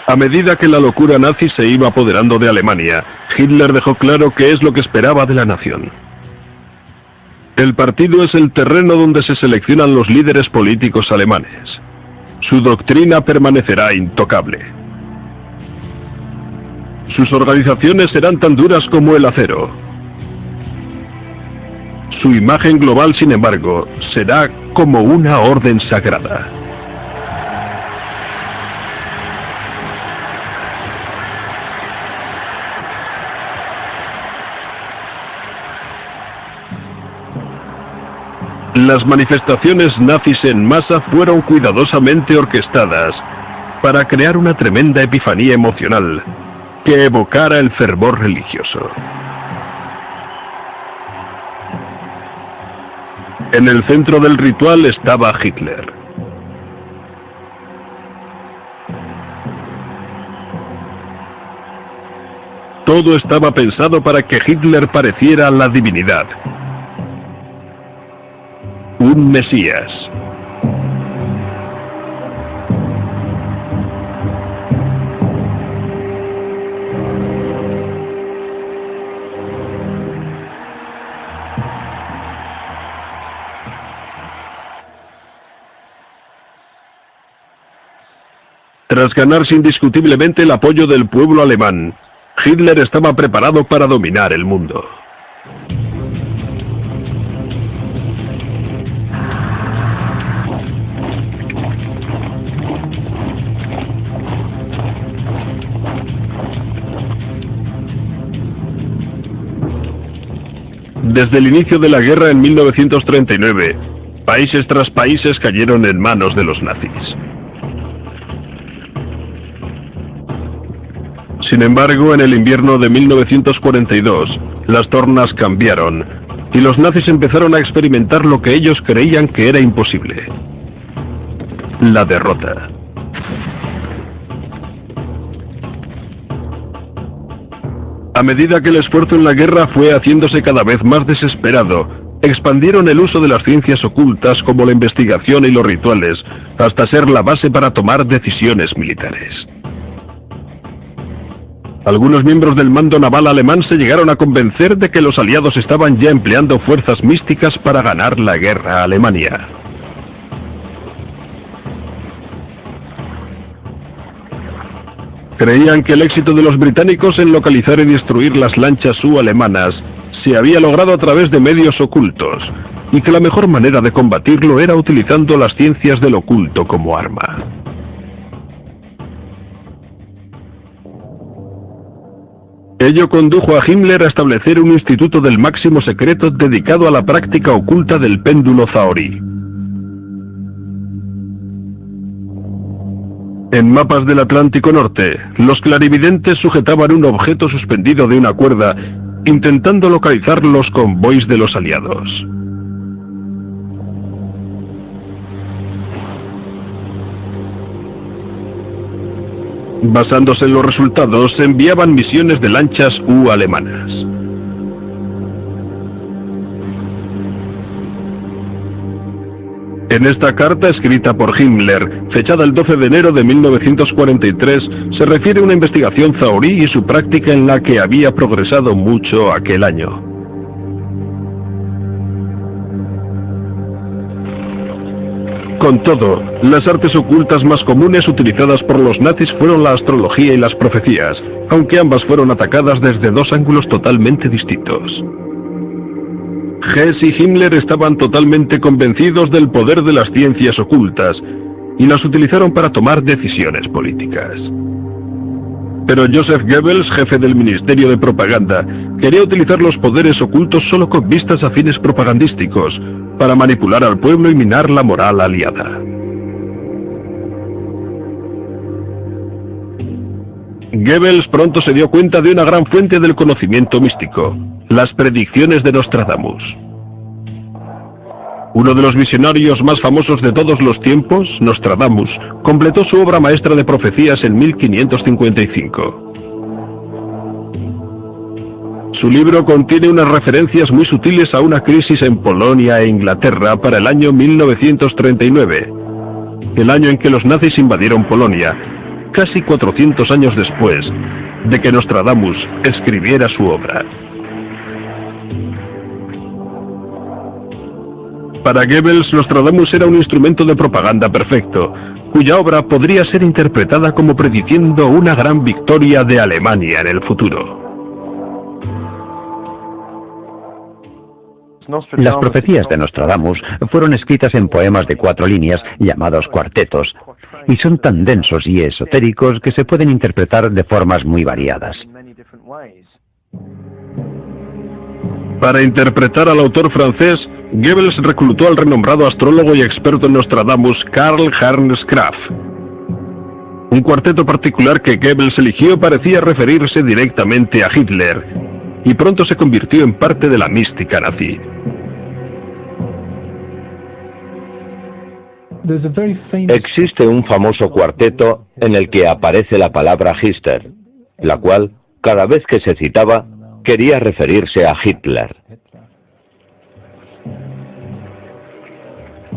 A medida que la locura nazi se iba apoderando de Alemania, Hitler dejó claro qué es lo que esperaba de la nación. El partido es el terreno donde se seleccionan los líderes políticos alemanes. Su doctrina permanecerá intocable. Sus organizaciones serán tan duras como el acero. Su imagen global, sin embargo, será como una orden sagrada. Las manifestaciones nazis en masa fueron cuidadosamente orquestadas para crear una tremenda epifanía emocional que evocara el fervor religioso. En el centro del ritual estaba Hitler. Todo estaba pensado para que Hitler pareciera la divinidad. Un Mesías. Tras ganarse indiscutiblemente el apoyo del pueblo alemán, Hitler estaba preparado para dominar el mundo. Desde el inicio de la guerra en 1939, países tras países cayeron en manos de los nazis. Sin embargo, en el invierno de 1942, las tornas cambiaron y los nazis empezaron a experimentar lo que ellos creían que era imposible: la derrota. A medida que el esfuerzo en la guerra fue haciéndose cada vez más desesperado, expandieron el uso de las ciencias ocultas como la investigación y los rituales, hasta ser la base para tomar decisiones militares. Algunos miembros del mando naval alemán se llegaron a convencer de que los aliados estaban ya empleando fuerzas místicas para ganar la guerra a Alemania. Creían que el éxito de los británicos en localizar y destruir las lanchas alemanas se había logrado a través de medios ocultos, y que la mejor manera de combatirlo era utilizando las ciencias del oculto como arma. Ello condujo a Himmler a establecer un instituto del máximo secreto dedicado a la práctica oculta del péndulo Zahorí. En mapas del Atlántico Norte, los clarividentes sujetaban un objeto suspendido de una cuerda, intentando localizar los convoys de los aliados. Basándose en los resultados, se enviaban misiones de lanchas alemanas. En esta carta escrita por Himmler, fechada el 12 de enero de 1943, se refiere a una investigación zahorí y su práctica en la que había progresado mucho aquel año. Con todo, las artes ocultas más comunes utilizadas por los nazis fueron la astrología y las profecías, aunque ambas fueron atacadas desde dos ángulos totalmente distintos. Hess y Himmler estaban totalmente convencidos del poder de las ciencias ocultas y las utilizaron para tomar decisiones políticas. Pero Joseph Goebbels, jefe del Ministerio de Propaganda, quería utilizar los poderes ocultos solo con vistas a fines propagandísticos, para manipular al pueblo y minar la moral aliada. Goebbels pronto se dio cuenta de una gran fuente del conocimiento místico: las predicciones de Nostradamus. Uno de los visionarios más famosos de todos los tiempos, Nostradamus, completó su obra maestra de profecías en 1555. Su libro contiene unas referencias muy sutiles a una crisis en Polonia e Inglaterra para el año 1939, el año en que los nazis invadieron Polonia, casi 400 años después de que Nostradamus escribiera su obra. Para Goebbels, Nostradamus era un instrumento de propaganda perfecto, cuya obra podría ser interpretada como prediciendo una gran victoria de Alemania en el futuro. Las profecías de Nostradamus fueron escritas en poemas de 4 líneas, llamados cuartetos, y son tan densos y esotéricos que se pueden interpretar de formas muy variadas. Para interpretar al autor francés, Goebbels reclutó al renombrado astrólogo y experto en Nostradamus Karl Ernst Graf. Un cuarteto particular que Goebbels eligió parecía referirse directamente a Hitler, y pronto se convirtió en parte de la mística nazi. Existe un famoso cuarteto en el que aparece la palabra Hitler, la cual, cada vez que se citaba, quería referirse a Hitler.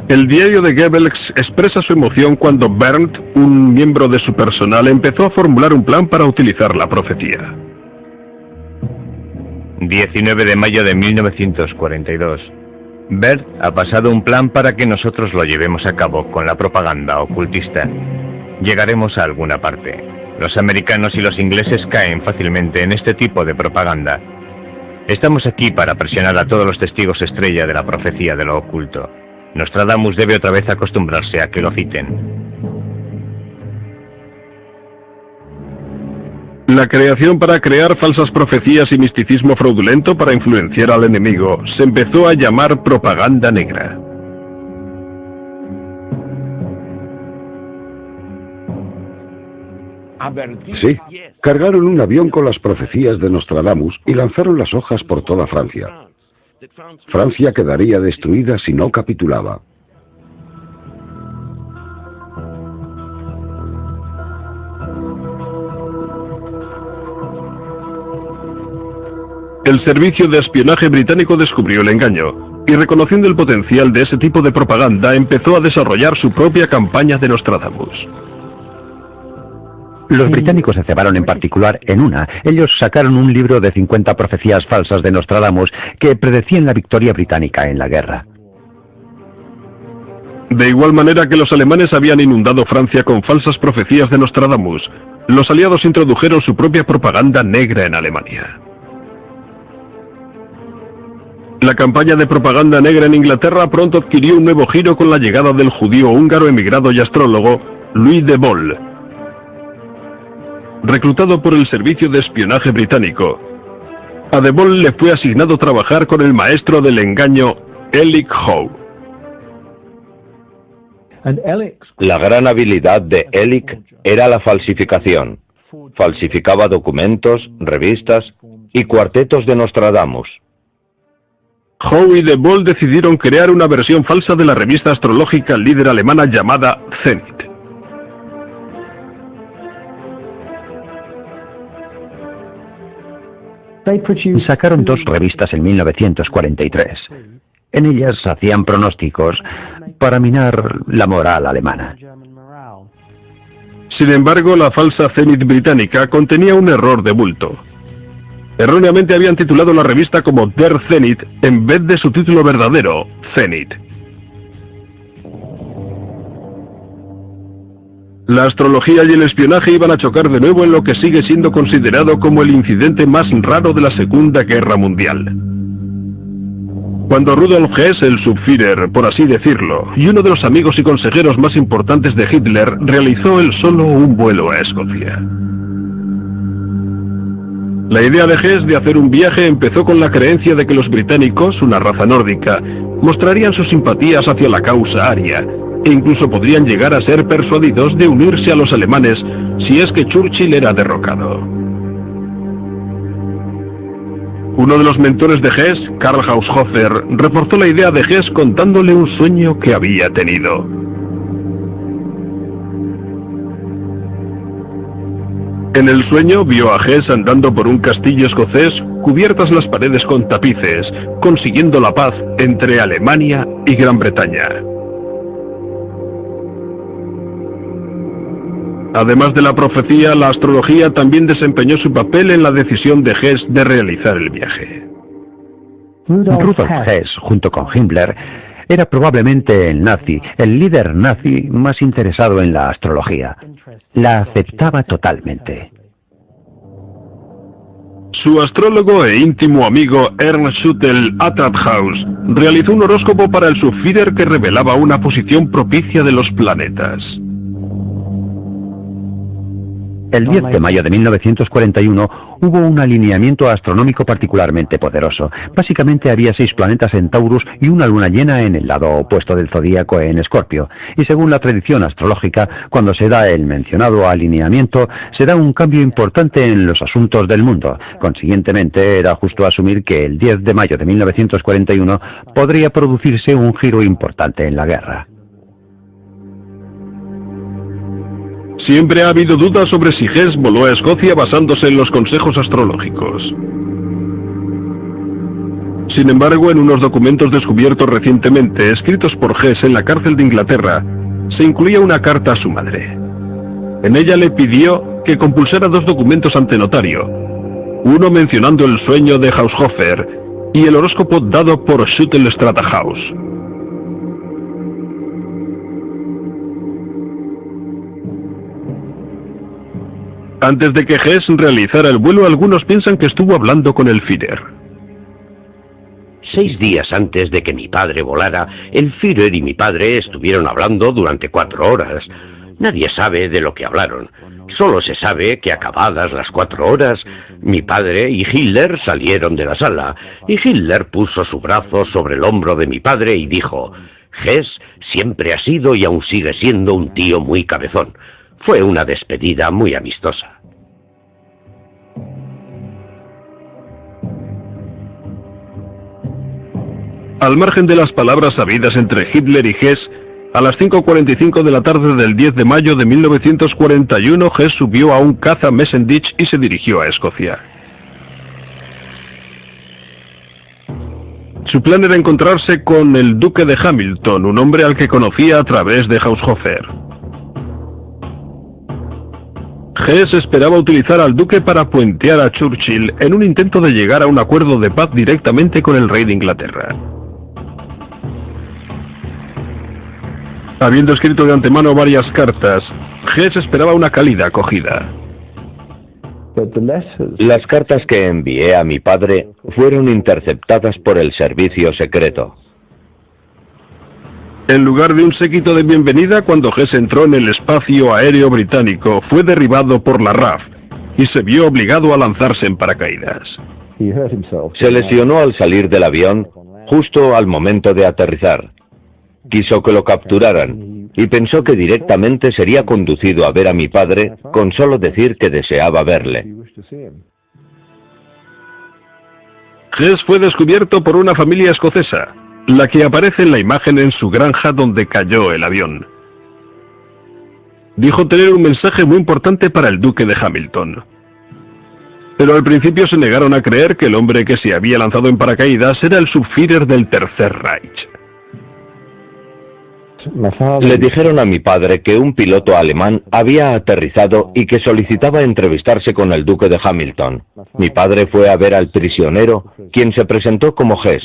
El diario de Goebbels expresa su emoción cuando Berndt, un miembro de su personal, empezó a formular un plan para utilizar la profecía. 19 de mayo de 1942. Bert ha pasado un plan para que nosotros lo llevemos a cabo con la propaganda ocultista. Llegaremos a alguna parte. Los americanos y los ingleses caen fácilmente en este tipo de propaganda. Estamos aquí para presionar a todos los testigos estrella de la profecía de lo oculto. Nostradamus debe otra vez acostumbrarse a que lo citen. La creación para crear falsas profecías y misticismo fraudulento para influenciar al enemigo se empezó a llamar propaganda negra. Sí, cargaron un avión con las profecías de Nostradamus y lanzaron las hojas por toda Francia. Francia quedaría destruida si no capitulaba. El servicio de espionaje británico descubrió el engaño y, reconociendo el potencial de ese tipo de propaganda, empezó a desarrollar su propia campaña de Nostradamus. Los británicos se cebaron en particular en una. Ellos sacaron un libro de 50 profecías falsas de Nostradamus que predecían la victoria británica en la guerra. De igual manera que los alemanes habían inundado Francia con falsas profecías de Nostradamus, los aliados introdujeron su propia propaganda negra en Alemania. La campaña de propaganda negra en Inglaterra pronto adquirió un nuevo giro con la llegada del judío húngaro emigrado y astrólogo Louis de Boll. Reclutado por el servicio de espionaje británico, a de Boll le fue asignado trabajar con el maestro del engaño Elik Howe. La gran habilidad de Elik era la falsificación. Falsificaba documentos, revistas y cuartetos de Nostradamus. Howe y de Boll decidieron crear una versión falsa de la revista astrológica líder alemana llamada Zenit. Sacaron 2 revistas en 1943. En ellas hacían pronósticos para minar la moral alemana. Sin embargo, la falsa Zenit británica contenía un error de bulto. Erróneamente habían titulado la revista como Der Zenit en vez de su título verdadero, Zenit. La astrología y el espionaje iban a chocar de nuevo en lo que sigue siendo considerado como el incidente más raro de la Segunda Guerra Mundial. Cuando Rudolf Hess, el Subführer, por así decirlo, y uno de los amigos y consejeros más importantes de Hitler, realizó él solo un vuelo a Escocia. La idea de Hess de hacer un viaje empezó con la creencia de que los británicos, una raza nórdica, mostrarían sus simpatías hacia la causa aria, e incluso podrían llegar a ser persuadidos de unirse a los alemanes si es que Churchill era derrocado. Uno de los mentores de Hess, Karl Haushofer, reforzó la idea de Hess contándole un sueño que había tenido. En el sueño vio a Hess andando por un castillo escocés cubiertas las paredes con tapices, consiguiendo la paz entre Alemania y Gran Bretaña. Además de la profecía, la astrología también desempeñó su papel en la decisión de Hess de realizar el viaje. Rudolf Hess, junto con Himmler, era probablemente el líder nazi más interesado en la astrología. La aceptaba totalmente. Su astrólogo e íntimo amigo Ernst Schüttel Atradhaus realizó un horóscopo para el Subführer que revelaba una posición propicia de los planetas. El 10 de mayo de 1941 hubo un alineamiento astronómico particularmente poderoso. Básicamente había 6 planetas en Taurus y una luna llena en el lado opuesto del zodíaco en Escorpio. Y según la tradición astrológica, cuando se da el mencionado alineamiento, se da un cambio importante en los asuntos del mundo. Consiguientemente, era justo asumir que el 10 de mayo de 1941 podría producirse un giro importante en la guerra. Siempre ha habido dudas sobre si Hess voló a Escocia basándose en los consejos astrológicos. Sin embargo, en unos documentos descubiertos recientemente, escritos por Hess en la cárcel de Inglaterra, se incluía una carta a su madre. En ella le pidió que compulsara 2 documentos ante notario, uno mencionando el sueño de Haushofer y el horóscopo dado por Schüttel Atradhaus. Antes de que Hess realizara el vuelo, algunos piensan que estuvo hablando con el Führer. 6 días antes de que mi padre volara, el Führer y mi padre estuvieron hablando durante 4 horas. Nadie sabe de lo que hablaron. Solo se sabe que acabadas las 4 horas, mi padre y Hitler salieron de la sala, y Hitler puso su brazo sobre el hombro de mi padre y dijo: Hess siempre ha sido y aún sigue siendo un tío muy cabezón. Fue una despedida muy amistosa. Al margen de las palabras habidas entre Hitler y Hess, a las 5:45 de la tarde del 10 de mayo de 1941, Hess subió a un caza Messerschmitt y se dirigió a Escocia. Su plan era encontrarse con el duque de Hamilton, un hombre al que conocía a través de Haushofer. Hess esperaba utilizar al duque para puentear a Churchill en un intento de llegar a un acuerdo de paz directamente con el rey de Inglaterra. Habiendo escrito de antemano varias cartas, Hess esperaba una cálida acogida. Las cartas que envié a mi padre fueron interceptadas por el servicio secreto. En lugar de un séquito de bienvenida, cuando Hess entró en el espacio aéreo británico, fue derribado por la RAF y se vio obligado a lanzarse en paracaídas. Se lesionó al salir del avión justo al momento de aterrizar. Quiso que lo capturaran y pensó que directamente sería conducido a ver a mi padre con solo decir que deseaba verle. Hess fue descubierto por una familia escocesa, la que aparece en la imagen en su granja donde cayó el avión. Dijo tener un mensaje muy importante para el duque de Hamilton. Pero al principio se negaron a creer que el hombre que se había lanzado en paracaídas era el Subführer del Tercer Reich. Le dijeron a mi padre que un piloto alemán había aterrizado y que solicitaba entrevistarse con el duque de Hamilton. Mi padre fue a ver al prisionero, quien se presentó como Hess.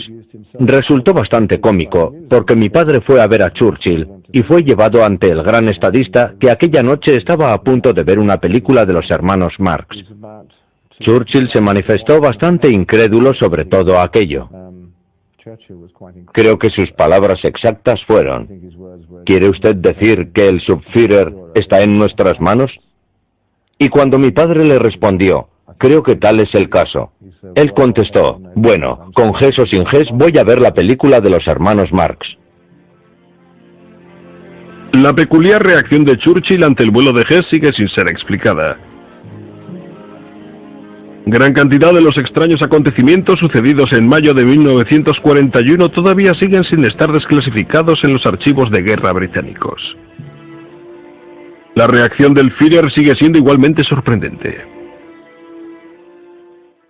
Resultó bastante cómico, porque mi padre fue a ver a Churchill y fue llevado ante el gran estadista que aquella noche estaba a punto de ver una película de los hermanos Marx. Churchill se manifestó bastante incrédulo sobre todo aquello. Creo que sus palabras exactas fueron: ¿quiere usted decir que el Subführer está en nuestras manos? Y cuando mi padre le respondió: creo que tal es el caso, él contestó: bueno, con Hess o sin Hess voy a ver la película de los hermanos Marx. La peculiar reacción de Churchill ante el vuelo de Hess sigue sin ser explicada. Gran cantidad de los extraños acontecimientos sucedidos en mayo de 1941 todavía siguen sin estar desclasificados en los archivos de guerra británicos. La reacción del Führer sigue siendo igualmente sorprendente.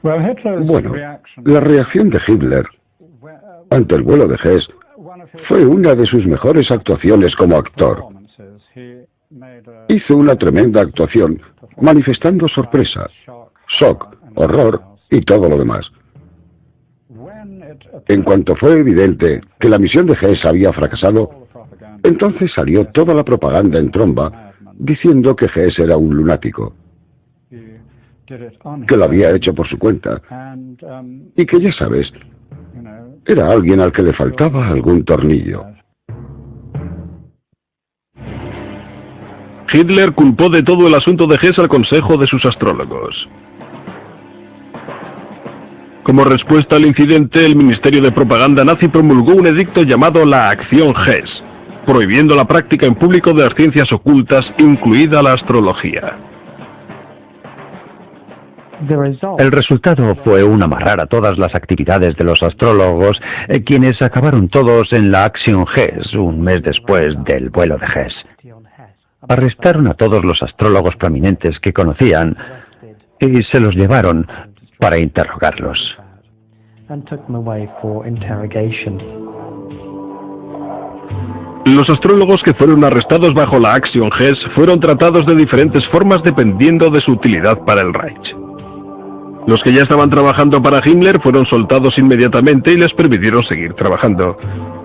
Bueno, la reacción de Hitler ante el vuelo de Hess fue una de sus mejores actuaciones como actor. Hizo una tremenda actuación, manifestando sorpresa, shock, horror y todo lo demás. En cuanto fue evidente que la misión de Hess había fracasado, entonces salió toda la propaganda en tromba diciendo que Hess era un lunático, que lo había hecho por su cuenta y que, ya sabes, era alguien al que le faltaba algún tornillo. Hitler culpó de todo el asunto de Hess al consejo de sus astrólogos. Como respuesta al incidente, el Ministerio de Propaganda nazi promulgó un edicto llamado la Acción Hess, prohibiendo la práctica en público de las ciencias ocultas, incluida la astrología. El resultado fue un amarrar a todas las actividades de los astrólogos, quienes acabaron todos en la Acción Hess un mes después del vuelo de Hess. Arrestaron a todos los astrólogos prominentes que conocían y se los llevaron para interrogarlos. Los astrólogos que fueron arrestados bajo la Acción Hess fueron tratados de diferentes formas dependiendo de su utilidad para el Reich. Los que ya estaban trabajando para Himmler fueron soltados inmediatamente y les permitieron seguir trabajando.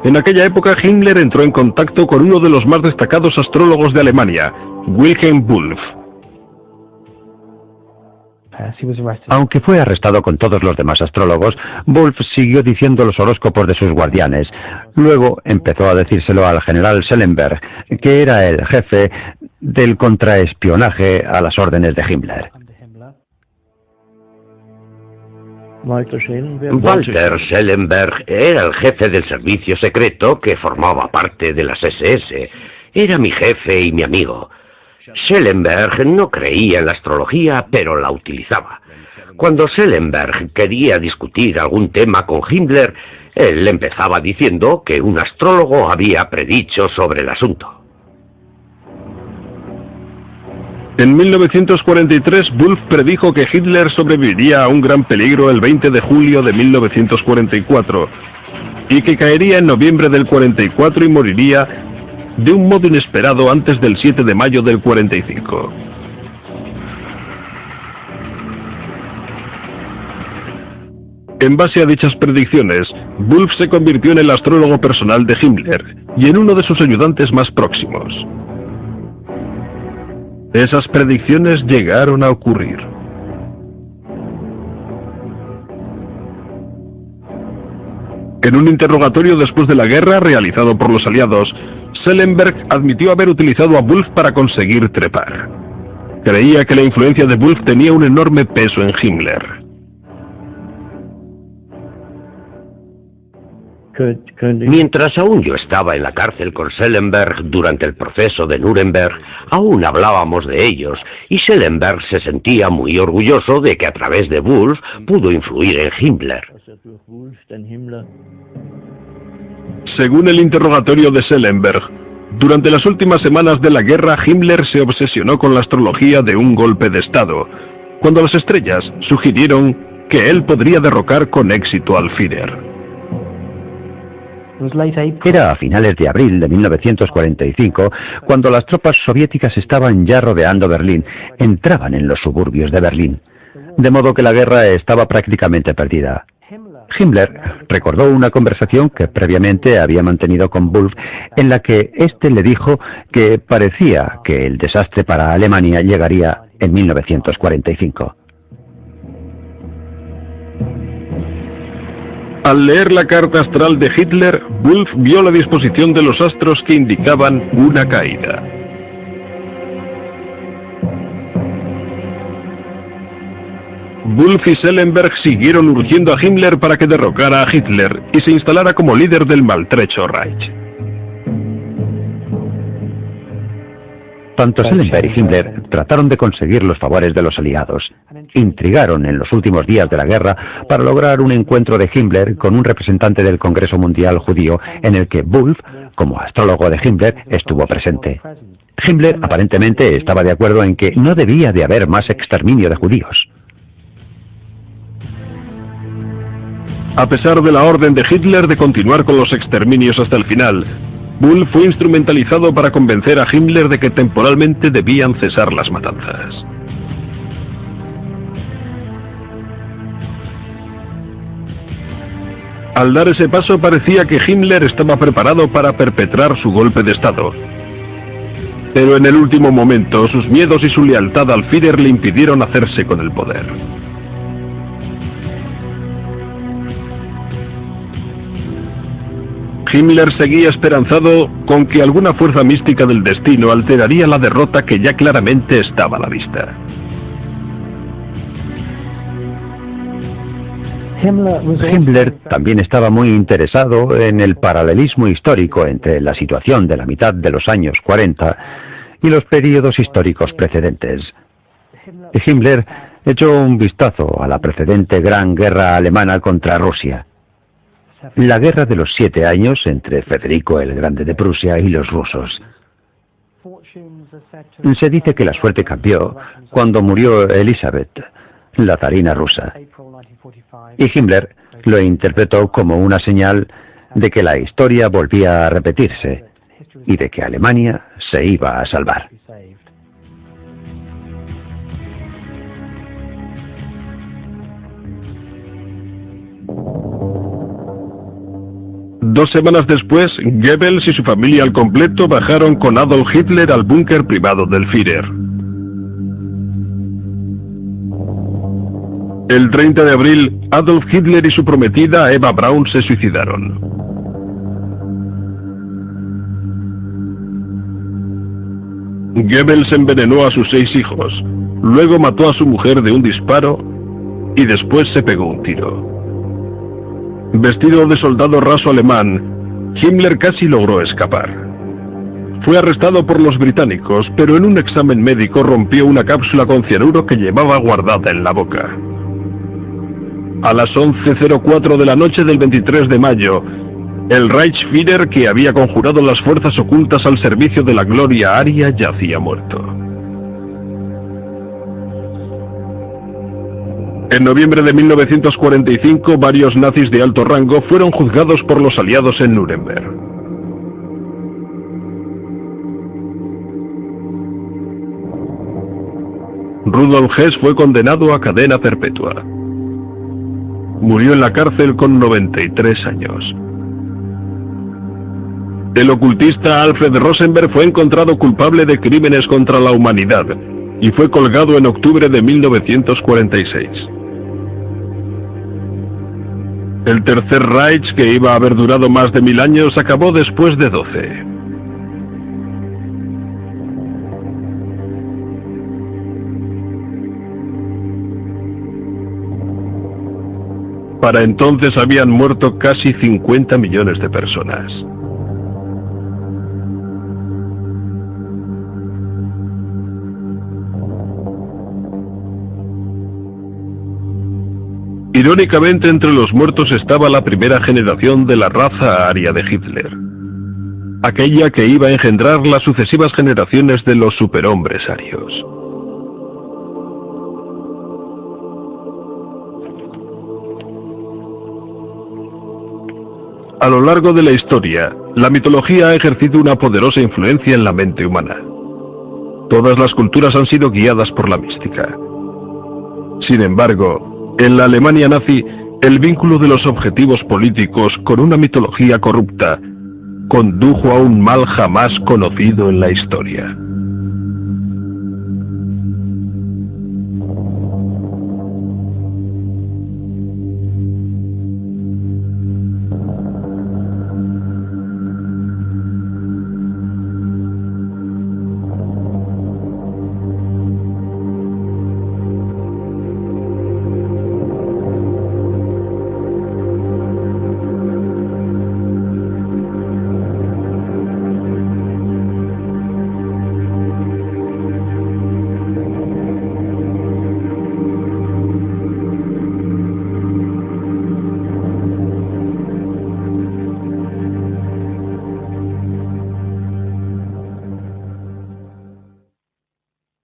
En aquella época Himmler entró en contacto con uno de los más destacados astrólogos de Alemania, Wilhelm Wulff. Aunque fue arrestado con todos los demás astrólogos, Wulff siguió diciendo los horóscopos de sus guardianes. Luego empezó a decírselo al general Schellenberg, que era el jefe del contraespionaje a las órdenes de Himmler. Walter Schellenberg era el jefe del servicio secreto que formaba parte de las SS. Era mi jefe y mi amigo. Schellenberg no creía en la astrología, pero la utilizaba. Cuando Schellenberg quería discutir algún tema con Himmler, él empezaba diciendo que un astrólogo había predicho sobre el asunto. En 1943, Wulff predijo que Hitler sobreviviría a un gran peligro el 20 de julio de 1944 y que caería en noviembre del 44 y moriría de un modo inesperado antes del 7 de mayo del 45. En base a dichas predicciones, Wulff se convirtió en el astrólogo personal de Himmler y en uno de sus ayudantes más próximos. Esas predicciones llegaron a ocurrir. En un interrogatorio después de la guerra realizado por los aliados, Schellenberg admitió haber utilizado a Wulff para conseguir trepar. Creía que la influencia de Wulff tenía un enorme peso en Himmler. Mientras aún yo estaba en la cárcel con Schellenberg durante el proceso de Nuremberg, aún hablábamos de ellos, y Schellenberg se sentía muy orgulloso de que a través de Wulff pudo influir en Himmler. Según el interrogatorio de Schellenberg, durante las últimas semanas de la guerra, Himmler se obsesionó con la astrología de un golpe de Estado, cuando las estrellas sugirieron que él podría derrocar con éxito al Führer. Era a finales de abril de 1945, cuando las tropas soviéticas estaban ya rodeando Berlín, entraban en los suburbios de Berlín, de modo que la guerra estaba prácticamente perdida. Himmler recordó una conversación que previamente había mantenido con Wulff, en la que éste le dijo que parecía que el desastre para Alemania llegaría en 1945. Al leer la carta astral de Hitler, Wulff vio la disposición de los astros que indicaban una caída. Wulff y Schellenberg siguieron urgiendo a Himmler para que derrocara a Hitler y se instalara como líder del maltrecho Reich. Tanto Schellenberg y Himmler trataron de conseguir los favores de los aliados. Intrigaron en los últimos días de la guerra para lograr un encuentro de Himmler con un representante del Congreso Mundial Judío, en el que Wulff, como astrólogo de Himmler, estuvo presente. Himmler aparentemente estaba de acuerdo en que no debía de haber más exterminio de judíos. A pesar de la orden de Hitler de continuar con los exterminios hasta el final, Wulff fue instrumentalizado para convencer a Himmler de que temporalmente debían cesar las matanzas. Al dar ese paso parecía que Himmler estaba preparado para perpetrar su golpe de Estado. Pero en el último momento, sus miedos y su lealtad al Führer le impidieron hacerse con el poder. Himmler seguía esperanzado con que alguna fuerza mística del destino alteraría la derrota que ya claramente estaba a la vista. Himmler también estaba muy interesado en el paralelismo histórico entre la situación de la mitad de los años 40 y los periodos históricos precedentes. Himmler echó un vistazo a la precedente Gran Guerra Alemana contra Rusia. La Guerra de los 7 años entre Federico el Grande de Prusia y los rusos. Se dice que la suerte cambió cuando murió Elizabeth, la zarina rusa. Y Himmler lo interpretó como una señal de que la historia volvía a repetirse y de que Alemania se iba a salvar. Dos semanas después, Goebbels y su familia al completo bajaron con Adolf Hitler al búnker privado del Führer. El 30 de abril, Adolf Hitler y su prometida Eva Braun se suicidaron. Goebbels envenenó a sus 6 hijos, luego mató a su mujer de un disparo y después se pegó un tiro. Vestido de soldado raso alemán, Himmler casi logró escapar. Fue arrestado por los británicos, pero en un examen médico rompió una cápsula con cianuro que llevaba guardada en la boca. A las 11:04 de la noche del 23 de mayo, el Reichsführer, que había conjurado las fuerzas ocultas al servicio de la gloria aria, yacía muerto. En noviembre de 1945, varios nazis de alto rango fueron juzgados por los aliados en Nuremberg. Rudolf Hess fue condenado a cadena perpetua. Murió en la cárcel con 93 años. El ocultista Alfred Rosenberg fue encontrado culpable de crímenes contra la humanidad y fue colgado en octubre de 1946. El Tercer Reich, que iba a haber durado más de 1000 años, acabó después de 12. Para entonces habían muerto casi 50 millones de personas. Irónicamente, entre los muertos estaba la primera generación de la raza aria de Hitler, aquella que iba a engendrar las sucesivas generaciones de los superhombres arios. A lo largo de la historia, la mitología ha ejercido una poderosa influencia en la mente humana. Todas las culturas han sido guiadas por la mística. Sin embargo, en la Alemania nazi, el vínculo de los objetivos políticos con una mitología corrupta condujo a un mal jamás conocido en la historia.